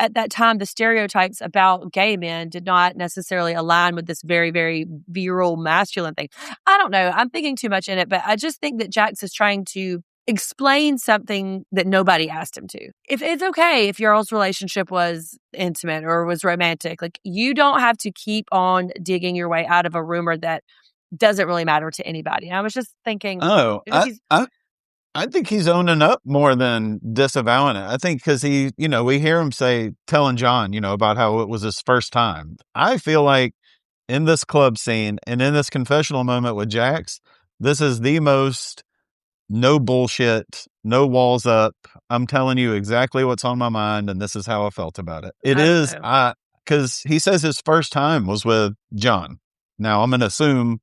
At that time, the stereotypes about gay men did not necessarily align with this very, very virile masculine thing. I don't know. I'm thinking too much in it, but I just think that Jax is trying to explain something that nobody asked him to. If it's okay if your all's relationship was intimate or was romantic, like you don't have to keep on digging your way out of a rumor that doesn't really matter to anybody. And I was just thinking, Oh, he's I think he's owning up more than disavowing it. I think because we hear him telling John, about how it was his first time. I feel like in this club scene and in this confessional moment with Jax, this is the most no bullshit, no walls up. I'm telling you exactly what's on my mind, and this is how I felt about it. It I don't is, know. because he says his first time was with John. Now, I'm going to assume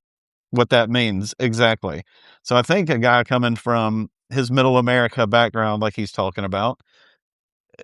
what that means exactly. So I think a guy coming from his middle America background, like he's talking about,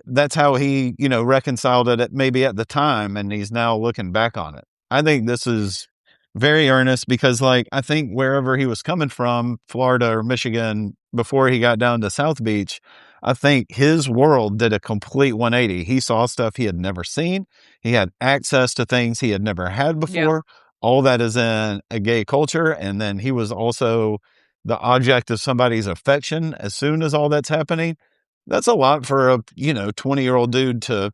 that's how he, reconciled it maybe at the time, and he's now looking back on it. I think this is very earnest because, like, I think wherever he was coming from, Florida or Michigan, before he got down to South Beach, I think his world did a complete 180. He saw stuff he had never seen. He had access to things he had never had Yeah. before. All that is in a gay culture. And then he was also the object of somebody's affection as soon as all that's happening. That's a lot for a 20-year-old dude to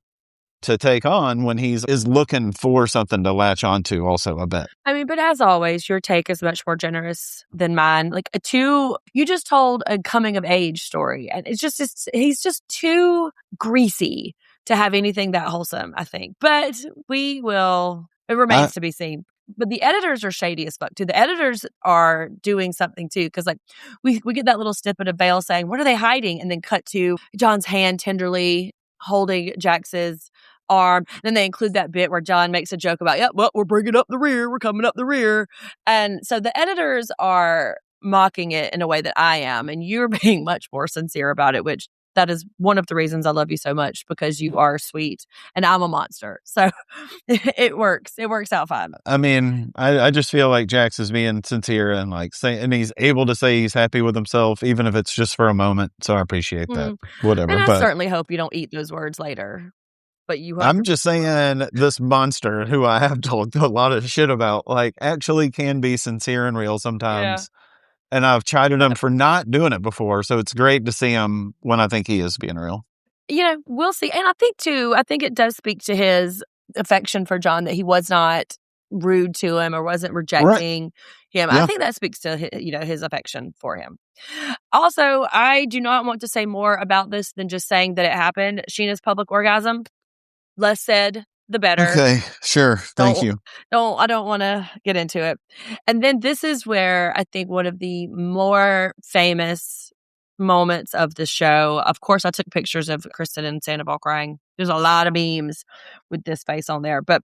take on when is looking for something to latch onto. Also, I bet. I mean, but as always, your take is much more generous than mine. Like you just told a coming of age story, and he's just too greasy to have anything that wholesome, I think. But it I remains to be seen. But the editors are shady as fuck too. The editors are doing something too, because like we get that little snippet of Vale saying, "What are they hiding?" and then cut to John's hand tenderly holding Jax's arm. Then they include that bit where John makes a joke about, "Yep, well, we're bringing up the rear. We're coming up the rear." And so the editors are mocking it in a way that I am, and you're being much more sincere about it, which that is one of the reasons I love you so much, because you are sweet and I'm a monster. So it works. It works out fine. I mean, I just feel like Jax is being sincere and and he's able to say he's happy with himself, even if it's just for a moment. So I appreciate that. Whatever. And I But certainly hope you don't eat those words later. But you I'm 100% just saying this monster who I have told a lot of shit about, like, actually can be sincere and real Yeah. sometimes. And I've chided him for not doing it before. So it's great to see him when I think he is being real. We'll see. And I think it does speak to his affection for John, that he was not rude to him or wasn't Right. rejecting him. I Yeah. think that speaks to his affection for him. Also, I do not want to say more about this than just saying that it happened. Sheena's public orgasm, less said, the better. Okay, sure. Thank you. I don't want to get into it. And then this is where I think one of the more famous moments of the show. Of course, I took pictures of Kristen and Sandoval crying. There's a lot of memes with this face on there, but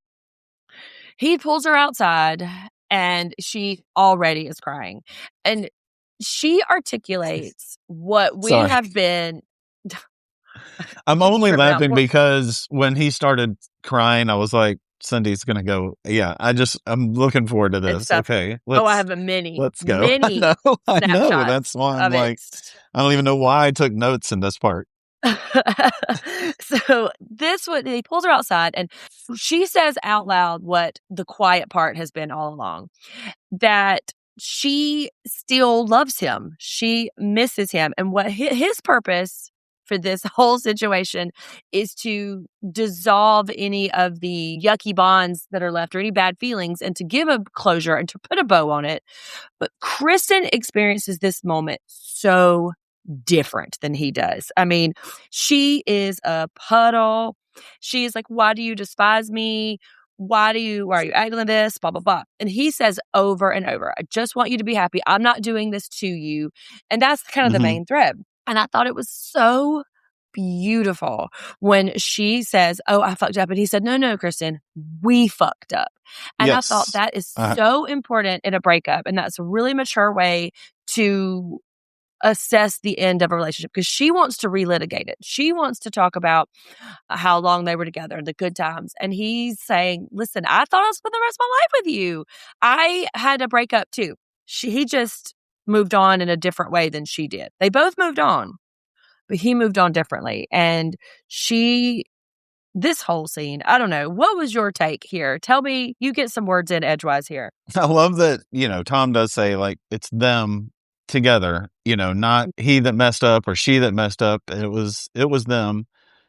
he pulls her outside and she already is crying. And she articulates what we Sorry. have been. I'm only Trip out. laughing because when he started crying, I was like, Cindy's gonna go. Yeah, I'm looking forward to this. stuff. Okay, I have a mini. let's go. Mini I know. snapshots That's why I'm of like, I don't even know why I took notes in this part. So this one, he pulls her outside and she says out loud what the quiet part has been all along, that she still loves him. She misses him. And what his purpose for this whole situation is to dissolve any of the yucky bonds that are left or any bad feelings and to give a closure and to put a bow on it. But Kristen experiences this moment so different than he does. I mean, she is a puddle. She is like, why do you despise me? Why are you acting like this? Blah, blah, blah. And he says over and over, I just want you to be happy. I'm not doing this to you. And that's kind of the main thread. And I thought it was so beautiful when she says, oh, I fucked up. And he said, no, Kristen, we fucked up. And Yes. I thought that is so important in a breakup. And that's a really mature way to assess the end of a relationship because she wants to relitigate it. She wants to talk about how long they were together, the good times. And he's saying, listen, I thought I was spend the rest of my life with you. I had a breakup too. He just moved on in a different way than she did. They both moved on, but he moved on differently. And this whole scene, I don't know. What was your take here? Tell me, you get some words in edgewise here. I love that, Tom does say, like, it's them together, not he that messed up or she that messed up. It was them.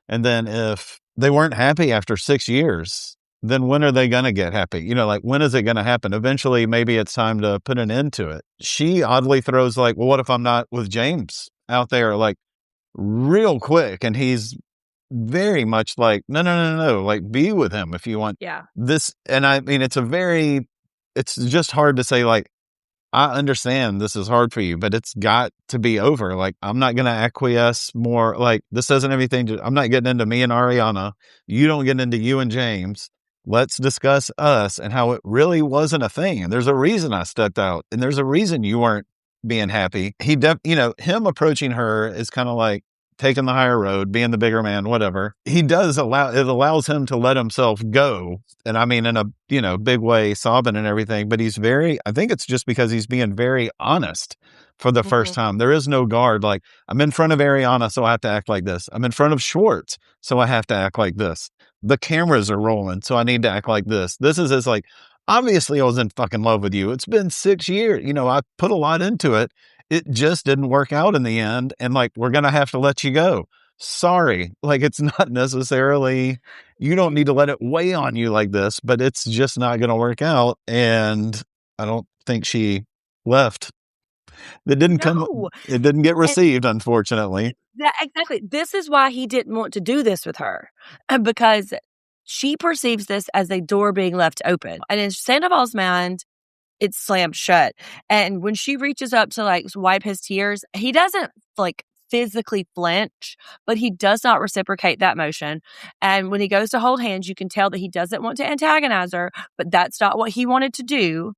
And then if they weren't happy after 6 years, then when are they going to get happy? Like, when is it going to happen? Eventually, maybe it's time to put an end to it. She oddly throws like, well, what if I'm not with James out there, like, real quick? And he's very much like, no, like, be with him if you want. Yeah. This, and I mean, it's just hard to say, like, I understand this is hard for you, but it's got to be over. Like, I'm not going to acquiesce more. Like, this doesn't have anything to, I'm not getting into me and Ariana. You don't get into you and James. Let's discuss us and how it really wasn't a thing. And there's a reason I stepped out and there's a reason you weren't being happy. Him approaching her is kind of like taking the higher road, being the bigger man, whatever. It allows him to let himself go. And I mean, in a, big way, sobbing and everything, but I think it's just because he's being very honest for the first time. There is no guard. Like, I'm in front of Ariana, so I have to act like this. I'm in front of Schwartz, so I have to act like this. The cameras are rolling, so I need to act like this. This is his, like, obviously I was in fucking love with you. It's been 6 years. I put a lot into it. It just didn't work out in the end. And like, we're going to have to let you go. Sorry. Like, it's not necessarily, you don't need to let it weigh on you like this, but it's just not going to work out. And I don't think she left. It didn't get received, unfortunately. Exactly. This is why he didn't want to do this with her, because she perceives this as a door being left open. And in Sandoval's mind, it's slammed shut. And when she reaches up to like wipe his tears, he doesn't like physically flinch, but he does not reciprocate that motion. And when he goes to hold hands, you can tell that he doesn't want to antagonize her, but that's not what he wanted to do.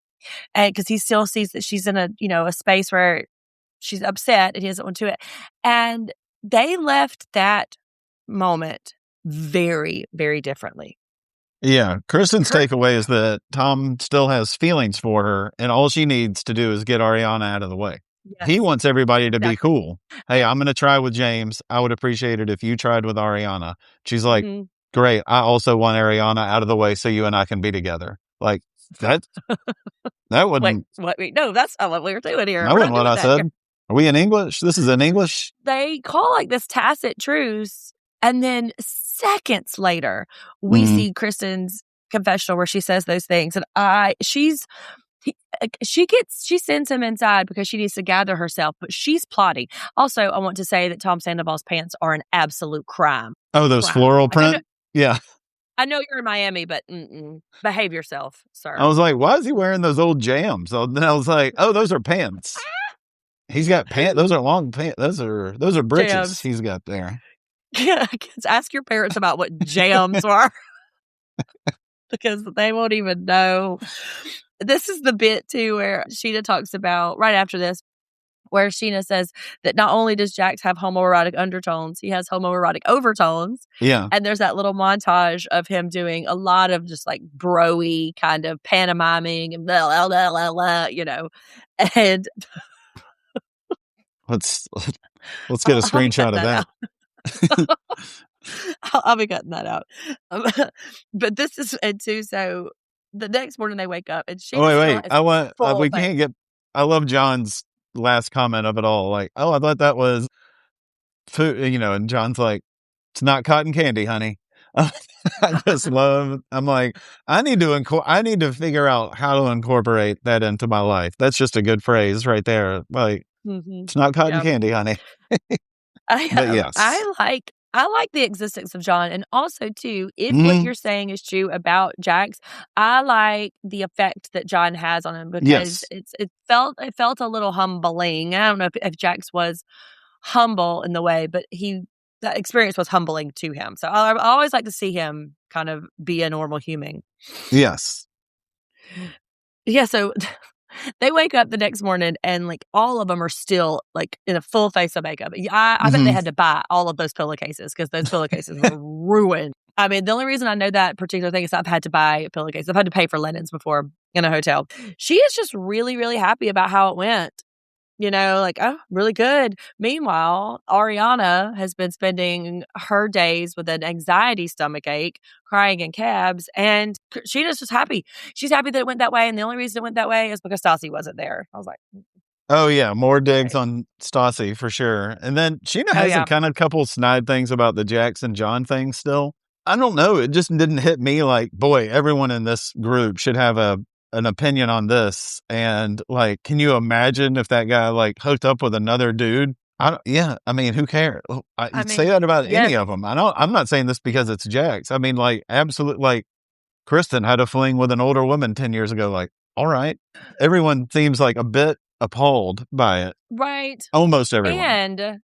And because he still sees that she's in a space where she's upset and he doesn't want to it. And they left that moment very, very differently. Yeah. Kristen's takeaway is that Tom still has feelings for her, and all she needs to do is get Ariana out of the way. Yes. He wants everybody to be cool. Hey, I'm going to try with James. I would appreciate it if you tried with Ariana. She's like, great. I also want Ariana out of the way so you and I can be together. Like, that wouldn't. Wait, no, that's not what we were doing here. That wasn't what I said. Are we in English? This is in English? They call like this tacit truce. And then seconds later, we see Kristen's confessional where she says those things. And she sends him inside because she needs to gather herself, but she's plotting. Also, I want to say that Tom Sandoval's pants are an absolute crime. Oh, those floral print? Yeah. I know you're in Miami, but behave yourself, sir. I was like, why is he wearing those old jams? So then I was like, oh, those are pants. He's got pants. Those are long pants. Those are britches Jams. he's got there. Yeah, ask your parents about what jams are. Because they won't even know. This is the bit, too, where Sheena talks about, right after this, where Sheena says that not only does Jax have homoerotic undertones, he has homoerotic overtones. Yeah. And there's that little montage of him doing a lot of just like bro-y kind of pantomiming and blah, blah, blah, blah, you know. And Let's get a screenshot of that. I'll be cutting that out. But this is, and too, so the next morning they wake up and she wait. I love John's last comment of it all. Like, oh, I thought that was food, and John's like, it's not cotton candy, honey. I just love, I'm like, I need to figure out how to incorporate that into my life. That's just a good phrase right there. Like, it's not cotton candy, honey. But yes. I like the existence of John. And also, too, if what you're saying is true about Jax, I like the effect that John has on him because it felt a little humbling. I don't know if Jax was humble in the way, but that experience was humbling to him. So I always like to see him kind of be a normal human. Yes. Yeah, so they wake up the next morning and like all of them are still like in a full face of makeup. I bet they had to buy all of those pillowcases because those pillowcases were ruined. I mean, the only reason I know that particular thing is I've had to buy a pillowcase. I've had to pay for linens before in a hotel. She is just really, really happy about how it went. Like, oh, really good. Meanwhile, Ariana has been spending her days with an anxiety stomachache, crying in cabs, and Sheena's just happy. She's happy that it went that way, and the only reason it went that way is because Stassi wasn't there. I was like, oh, yeah, more digs on Stassi for sure. And then Sheena has a kind of couple snide things about the Jax and John thing still. I don't know. It just didn't hit me like, boy, everyone in this group should have an opinion on this. And like, can you imagine if that guy like hooked up with another dude? I mean, who cares? You'd say that about any of them. I'm not saying this because it's Jax. I mean, like, absolutely, like, Kristen had a fling with an older woman 10 years ago. Like, all right. Everyone seems like a bit appalled by it. Right. Almost everyone. And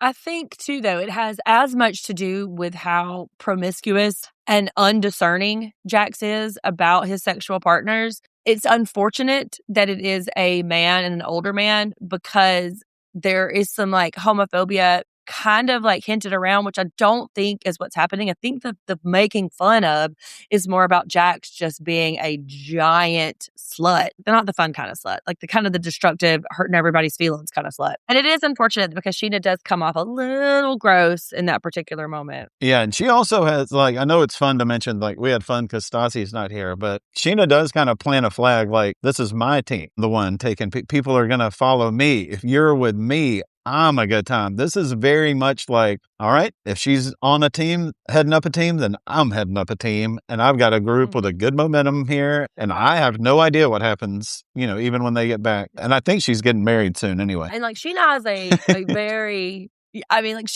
I think, too, though, it has as much to do with how promiscuous and undiscerning Jax is about his sexual partners. It's unfortunate that it is a man and an older man because there is some like homophobia kind of like hinted around, which I don't think is what's happening. I think the making fun of is more about Jax just being a giant slut. They're not the fun kind of slut, like the kind of the destructive, hurting everybody's feelings kind of slut. And it is unfortunate because Sheena does come off a little gross in that particular moment. Yeah, and she also has like, I know it's fun to mention like we had fun because Stassi's not here, but Sheena does kind of plant a flag like this is my team, the one taking people are going to follow me. If you're with me, I'm a good time. This is very much like, all right, if she's on a team, heading up a team, then I'm heading up a team. And I've got a group with a good momentum here. And I have no idea what happens, even when they get back. And I think she's getting married soon anyway. And like Sheena has a very... I mean, like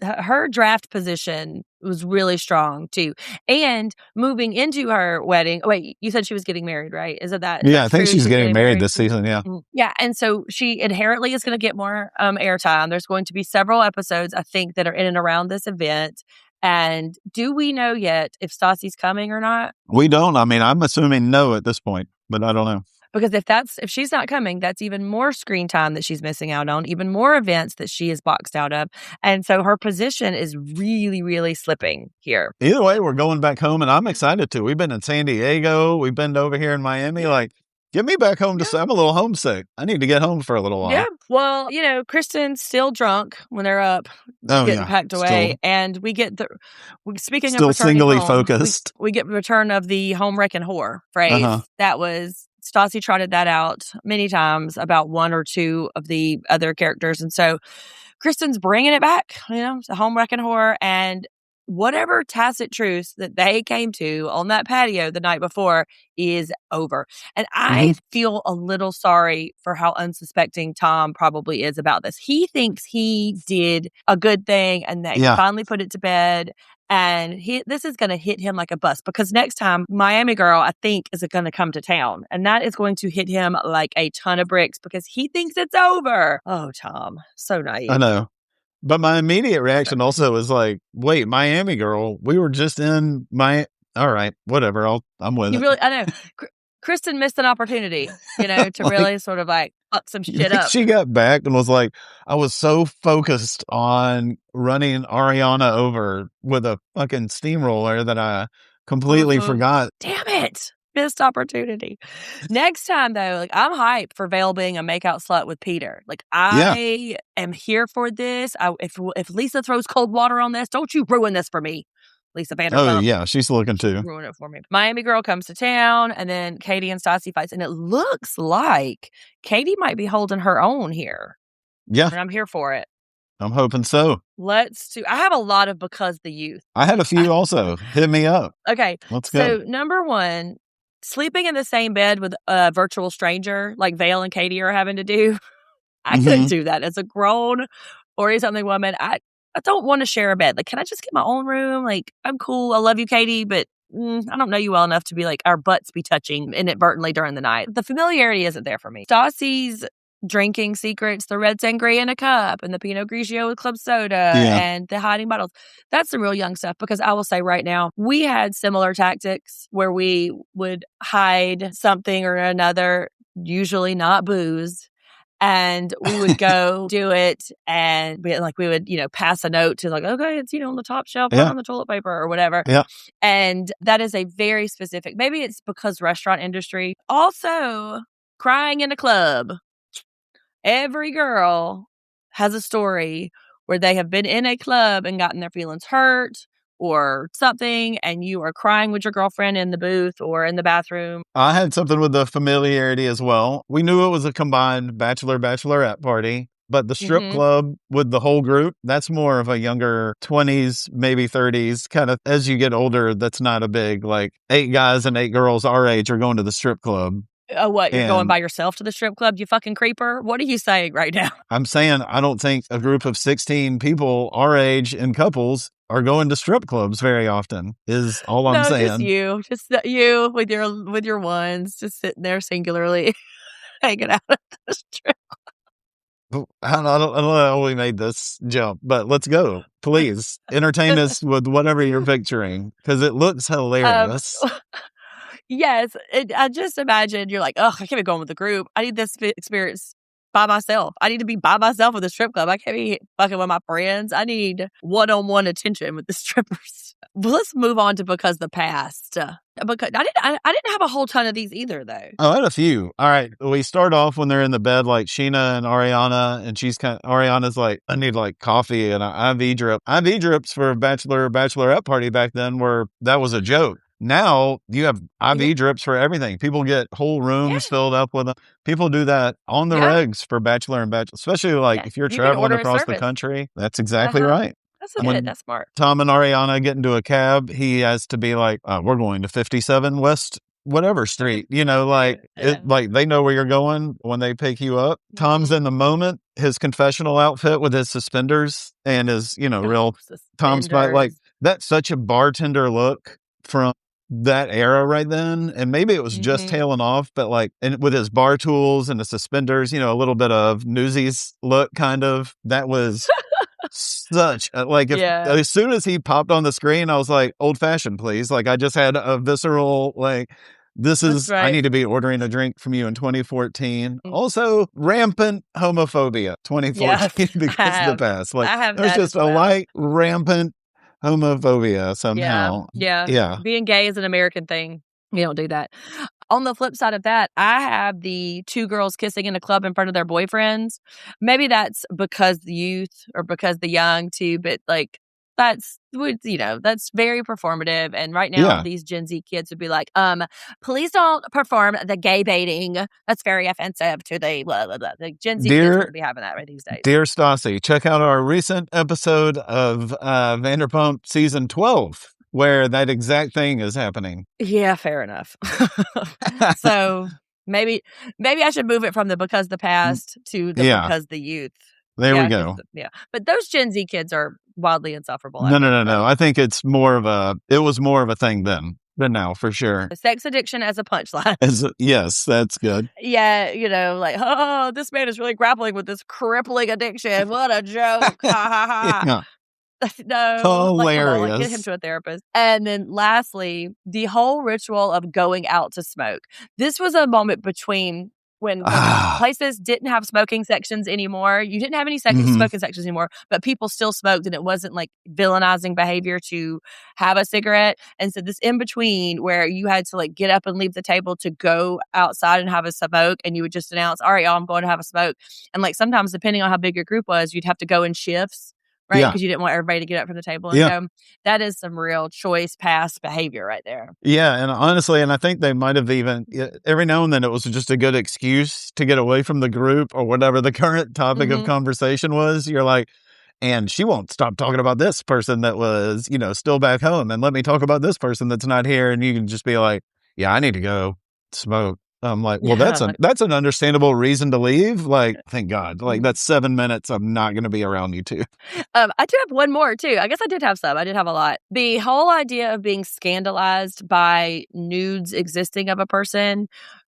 her draft position was really strong too. And moving into her wedding, wait, you said she was getting married, right? Is that yeah, I think she's getting married this season. Yeah. Yeah. And so she inherently is going to get more airtime. There's going to be several episodes, I think, that are in and around this event. And do we know yet if Stassi's coming or not? We don't. I mean, I'm assuming no at this point, but I don't know. Because if she's not coming, that's even more screen time that she's missing out on, even more events that she is boxed out of. And so her position is really, really slipping here. Either way, we're going back home and I'm excited to. We've been in San Diego. We've been over here in Miami. Like, get me back home I'm a little homesick. I need to get home for a little while. Yeah. Well, Kristen's still drunk when they're up getting packed away. And we get speaking still of singly home, focused. We get return of the home wrecking whore phrase. That was Stassi trotted that out many times about one or two of the other characters. And so Kristen's bringing it back, it's a home wrecking whore. And whatever tacit truce that they came to on that patio the night before is over. And I feel a little sorry for how unsuspecting Tom probably is about this. He thinks he did a good thing and that he finally put it to bed. And this is going to hit him like a bus because next time Miami girl, I think, is going to come to town. And that is going to hit him like a ton of bricks because he thinks it's over. Oh, Tom. So naive. I know. But my immediate reaction also was like, wait, Miami girl, we were just in all right, whatever. I'm with it. I know. Kristen missed an opportunity, to Like, really sort of like fuck some shit up. She got back and was like, I was so focused on running Ariana over with a fucking steamroller that I completely forgot. Damn it. Missed opportunity. Next time though, like I'm hyped for Vale being a makeout slut with Peter. Like I am here for this. If Lisa throws cold water on this, don't you ruin this for me. Lisa Vanderpump. Oh yeah, she's looking too. Ruin it for me. Miami girl comes to town, and then Katie and Stassi fights, and it looks like Katie might be holding her own here. Yeah, and I'm here for it. I'm hoping so. I have a lot of because the youth. I had a few also. Hit me up. Okay, let's go. So number one, sleeping in the same bed with a virtual stranger like Vale and Katie are having to do. I couldn't do that as a grown 40-something woman. I don't want to share a bed. Like, can I just get my own room? Like, I'm cool. I love you, Katie, but I don't know you well enough to be like, our butts be touching inadvertently during the night. The familiarity isn't there for me. Stassi's drinking secrets, the red sangria in a cup and the Pinot Grigio with club soda and the hiding bottles. That's the real young stuff because I will say right now, we had similar tactics where we would hide something or another, usually not booze. And we would go do it and we would, pass a note to like, okay, it's, on the top shelf on the toilet paper or whatever. Yeah. And that is a very specific, maybe it's because restaurant industry. Also, crying in a club. Every girl has a story where they have been in a club and gotten their feelings hurt or something, and you are crying with your girlfriend in the booth or in the bathroom. I had something with the familiarity as well. We knew it was a combined bachelorette party, but the strip club with the whole group, that's more of a younger 20s, maybe 30s, kind of as you get older, that's not a big, like 8 guys and 8 girls our age are going to the strip club. What, you're going by yourself to the strip club, you fucking creeper? What are you saying right now? I'm saying I don't think a group of 16 people our age in couples are going to strip clubs very often, is all I'm saying. Just you with your ones, just sitting there singularly hanging out at the strip club. I don't know how we made this jump, but let's go. Please entertain us with whatever you're picturing because it looks hilarious. Yes, I just imagine you're like, oh, I can't be going with the group. I need this experience by myself. I need to be by myself with the strip club. I can't be fucking with my friends. I need one-on-one attention with the strippers. Well, let's move on to because the past. Because I didn't have a whole ton of these either, though. I had a few. All right, we start off when they're in the bed, like Sheena and Ariana, and Ariana's like, I need like coffee and an IV drip. IV drips for a bachelorette party back then that was a joke. Now you have IV drips for everything. People get whole rooms filled up with them. People do that on the regs for bachelor and bachelor, especially like if you're traveling across the country. That's exactly right. That's good. That's smart. Tom and Ariana get into a cab. He has to be like, we're going to 57 West whatever street, like like they know where you're going when they pick you up. Tom's in the moment, his confessional outfit with his suspenders and his, real Tom's like that's such a bartender look from that era right then. And maybe it was just tailing off, but like, and with his bar tools and the suspenders, a little bit of Newsies look kind of, that was such as soon as he popped on the screen, I was like, old fashioned, please. Like I just had a visceral, like, this is, I need to be ordering a drink from you in 2014. Also, rampant homophobia, 2014 because of the past. Like, there's just a light, rampant homophobia somehow. Yeah. Being gay is an American thing. You don't do that. On the flip side of that, I have the 2 girls kissing in a club in front of their boyfriends. Maybe that's because the youth or because the young too, but like that's very performative. And right now, these Gen Z kids would be like, please don't perform the gay baiting. That's very offensive to the blah, blah, blah. The Gen Z kids would be having that right these days. Dear Stassi, check out our recent episode of Vanderpump season 12, where that exact thing is happening. Yeah, fair enough. So maybe I should move it from the because the past to the because the youth. There we go. Yeah. But those Gen Z kids are wildly insufferable. No. I think it was more of a thing then than now, for sure. Sex addiction as a punchline. Yes, that's good. Yeah, like, oh, this man is really grappling with this crippling addiction. What a joke. Ha ha ha. Yeah. No, hilarious. get him to a therapist. And then lastly, the whole ritual of going out to smoke. This was a moment between when places didn't have smoking sections anymore. You didn't have any smoking sections anymore, but people still smoked, and it wasn't like villainizing behavior to have a cigarette. And so this in between where you had to like get up and leave the table to go outside and have a smoke, and you would just announce, all right, y'all, I'm going to have a smoke. And like sometimes depending on how big your group was, you'd have to go in shifts. Right, because you didn't want everybody to get up from the table and go. That is some real choice past behavior right there. Yeah, and honestly, I think they might have even, every now and then it was just a good excuse to get away from the group or whatever the current topic of conversation was. You're like, and she won't stop talking about this person that was, still back home. And let me talk about this person that's not here. And you can just be like, yeah, I need to go smoke. I'm like, well, that's an understandable reason to leave. Like, thank God. Like, that's 7 minutes. I'm not going to be around you too. I do have one more too. I guess I did have some. I did have a lot. The whole idea of being scandalized by nudes existing of a person.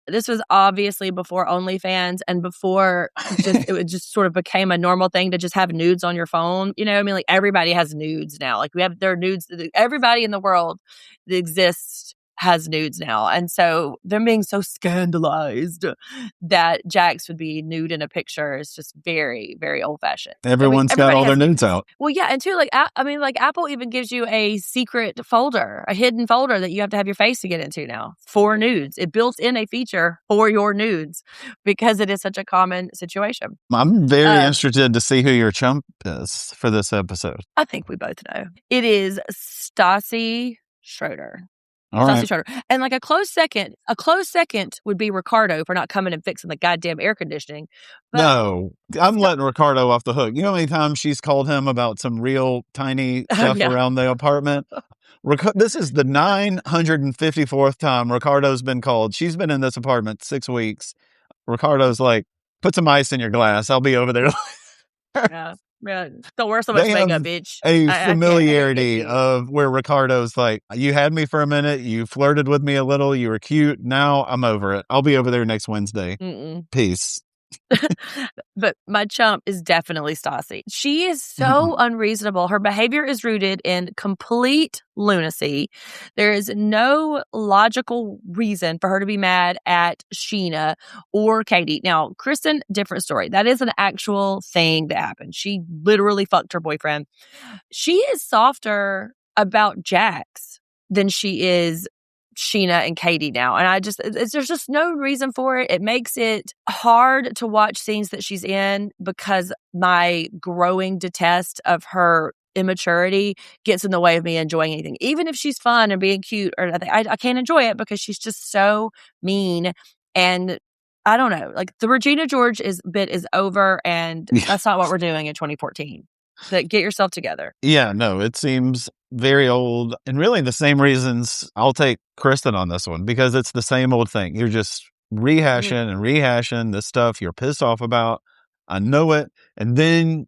This was obviously before OnlyFans and before it just sort of became a normal thing to just have nudes on your phone. You know what I mean? Like everybody has nudes now. Like there are nudes. Everybody in the world that exists has nudes now. And so them being so scandalized that Jax would be nude in a picture is just very, very old fashioned. Everyone's got all their nudes out. Well, yeah. And too, like Apple even gives you a secret folder, a hidden folder that you have to have your face to get into now for nudes. It built in a feature for your nudes because it is such a common situation. I'm very interested to see who your chump is for this episode. I think we both know. It is Stassi Schroeder. All right. And like a close second would be Ricardo for not coming and fixing the goddamn air conditioning. But no, I'm letting Ricardo off the hook. You know how many times she's called him about some real tiny stuff around the apartment? This is the 954th time Ricardo's been called. She's been in this apartment 6 weeks. Ricardo's like, put some ice in your glass. I'll be over there. Yeah, don't wear so much makeup, bitch. A familiarity of where Ricardo's like, you had me for a minute, you flirted with me a little, you were cute. Now I'm over it. I'll be over there next Wednesday. Peace. But my chump is definitely Stassi. She is so unreasonable. Her behavior is rooted in complete lunacy. There is no logical reason for her to be mad at Sheena or Katie. Now, Kristen, different story. That is an actual thing that happened. She literally fucked her boyfriend. She is softer about Jax than she is Sheena and Katie now. And there's just no reason for it. It makes it hard to watch scenes that she's in because my growing detest of her immaturity gets in the way of me enjoying anything. Even if she's fun and being cute, or I can't enjoy it because she's just so mean. And I don't know, like the Regina George bit is over, and that's not what we're doing in 2014. Get yourself together. Yeah, no, it seems very old. And really the same reasons I'll take Kristen on this one, because it's the same old thing. You're just rehashing this stuff you're pissed off about. I know it. And then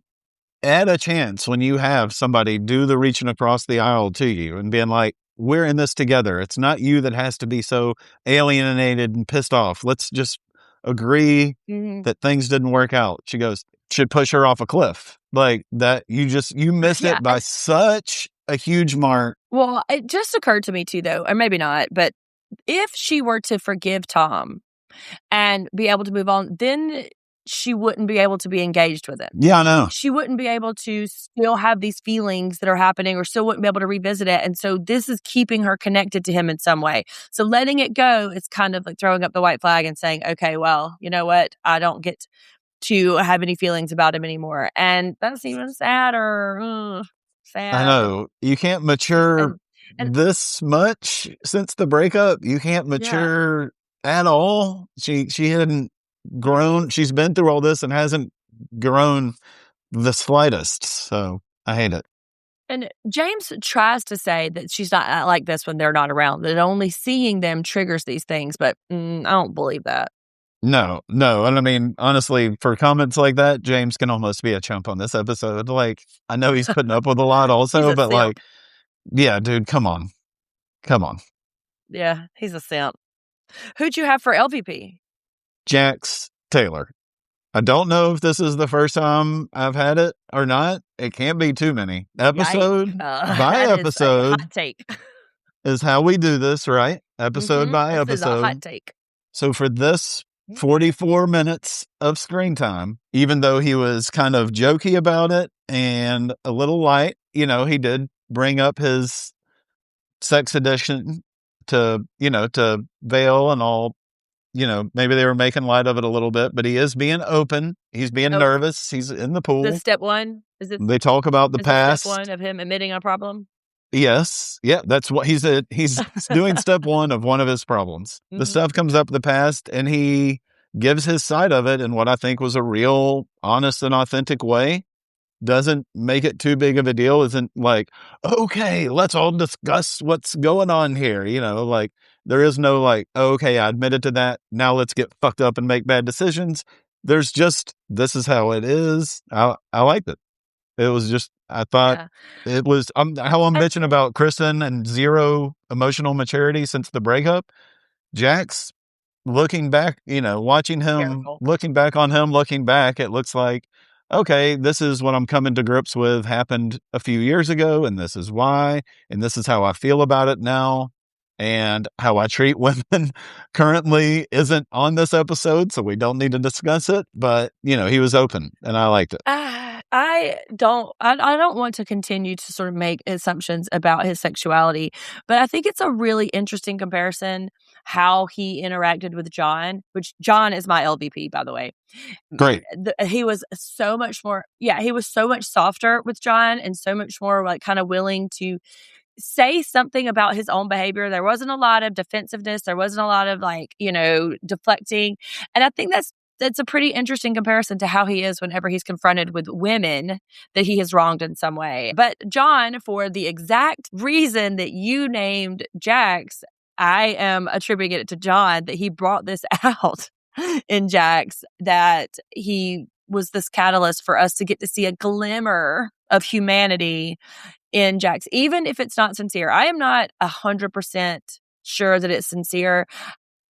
add a chance when you have somebody do the reaching across the aisle to you and being like, we're in this together. It's not you that has to be so alienated and pissed off. Let's just agree that things didn't work out. She goes, should push her off a cliff. Like that, you missed it by such a huge mark. Well, it just occurred to me too, though, or maybe not, but if she were to forgive Tom and be able to move on, then she wouldn't be able to be engaged with him. Yeah, I know. She wouldn't be able to still have these feelings that are happening, or still wouldn't be able to revisit it. And so this is keeping her connected to him in some way. So letting it go is kind of like throwing up the white flag and saying, okay, well, you know what? I don't get to have any feelings about him anymore. And that's even sadder. Sad. I know. You can't mature and this much since the breakup. You can't mature at all. She hadn't grown. She's been through all this and hasn't grown the slightest. So I hate it. And James tries to say that she's not like this when they're not around, that only seeing them triggers these things. But I don't believe that. No. And I mean, honestly, for comments like that, James can almost be a chump on this episode. Like, I know he's putting up with a lot also, but simp. like, yeah, dude, come on. Yeah, he's a simp. Who'd you have for LVP? Jax Taylor. I don't know if this is the first time I've had it or not. It can't be too many. Episode by episode hot take. is how we do this, right? Episode by This episode. is a hot take. So for this 44 minutes of screen time, even though he was kind of jokey about it and a little light, he did bring up his sex addiction to Vale and all. Maybe they were making light of it a little bit, but he is being open. He's being nervous. He's in the pool. Is this step one? They talk about the past. Step one of him admitting a problem? Yes. Yeah, that's what he's doing step one of one of his problems. The stuff comes up the past and he gives his side of it in what I think was a real, honest and authentic way. Doesn't make it too big of a deal. Isn't like, okay, let's all discuss what's going on here. Like there is no like, okay, I admitted to that. Now let's get fucked up and make bad decisions. There's just, this is how it is. I liked it. It was just, I thought it was how I'm bitching about Kristen and zero emotional maturity since the breakup. Jax, looking back, watching him, looking back on him, looking back, it looks like, okay, this is what I'm coming to grips with happened a few years ago, and this is why, and this is how I feel about it now, and how I treat women currently isn't on this episode, so we don't need to discuss it, but, he was open, and I liked it. I don't want to continue to sort of make assumptions about his sexuality, but I think it's a really interesting comparison how he interacted with John, which John is my LVP, by the way. Great. He was so much more, he was so much softer with John and so much more like kind of willing to say something about his own behavior. There wasn't a lot of defensiveness. There wasn't a lot of like, deflecting. And I think that's a pretty interesting comparison to how he is whenever he's confronted with women that he has wronged in some way. But John, for the exact reason that you named Jax, I am attributing it to John that he brought this out in Jax, that he was this catalyst for us to get to see a glimmer of humanity in Jax, even if it's not sincere. I am not 100% sure that it's sincere.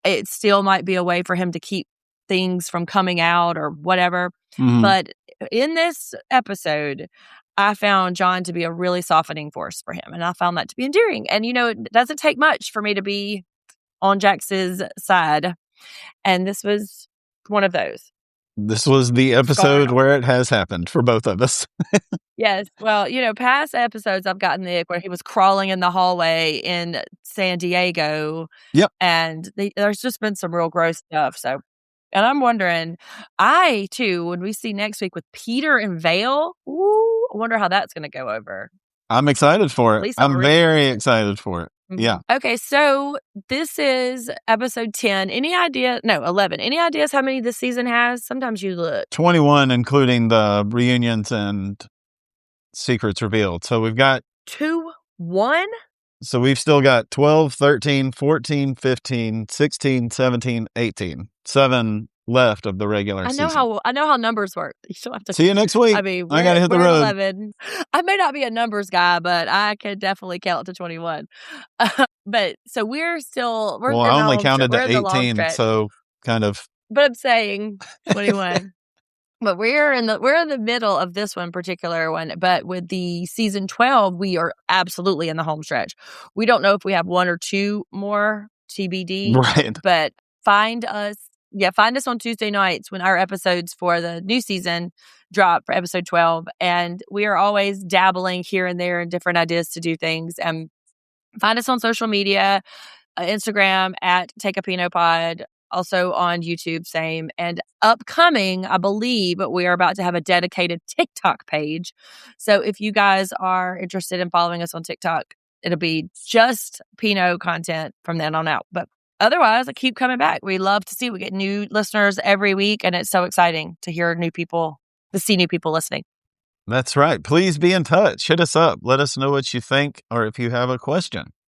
It still might be a way for him to keep things from coming out or whatever. But in this episode, I found John to be a really softening force for him. And I found that to be endearing. And, it doesn't take much for me to be on Jax's side. And this was one of those. This was the episode where it has happened for both of us. Yes. Well, past episodes I've gotten the ick where he was crawling in the hallway in San Diego. Yep. And there's just been some real gross stuff. So, and I'm wondering, when we see next week with Peter and Vale, I wonder how that's going to go over. I'm excited for it. I'm very excited for it. Yeah. Okay, so this is episode 10. 11. Any ideas how many this season has? Sometimes you look. 21, including the reunions and secrets revealed. So we've got 2, 1? So we've still got 12, 13, 14, 15, 16, 17, 18. 7 left of the regular season. I know how numbers work. You still have to see you next week. I mean, I gotta hit the road. 11. I may not be a numbers guy, but I could definitely count to 21. But so we're I only counted to 18, so kind of. But I'm saying 21. But we're in the middle of this one particular one. But with the season 12, we are absolutely in the home stretch. We don't know if we have 1 or 2 more TBD. Right. But find us on Tuesday nights when our episodes for the new season drop for episode 12. And we are always dabbling here and there in different ideas to do things. And find us on social media, Instagram at TakeAPinoPod, also on YouTube, same. And upcoming, I believe we are about to have a dedicated TikTok page. So if you guys are interested in following us on TikTok, it'll be just Pinot content from then on out. But otherwise, I keep coming back. We love to see, we get new listeners every week, and it's so exciting to hear to see new people listening. That's right. Please be in touch. Hit us up. Let us know what you think, or if you have a question.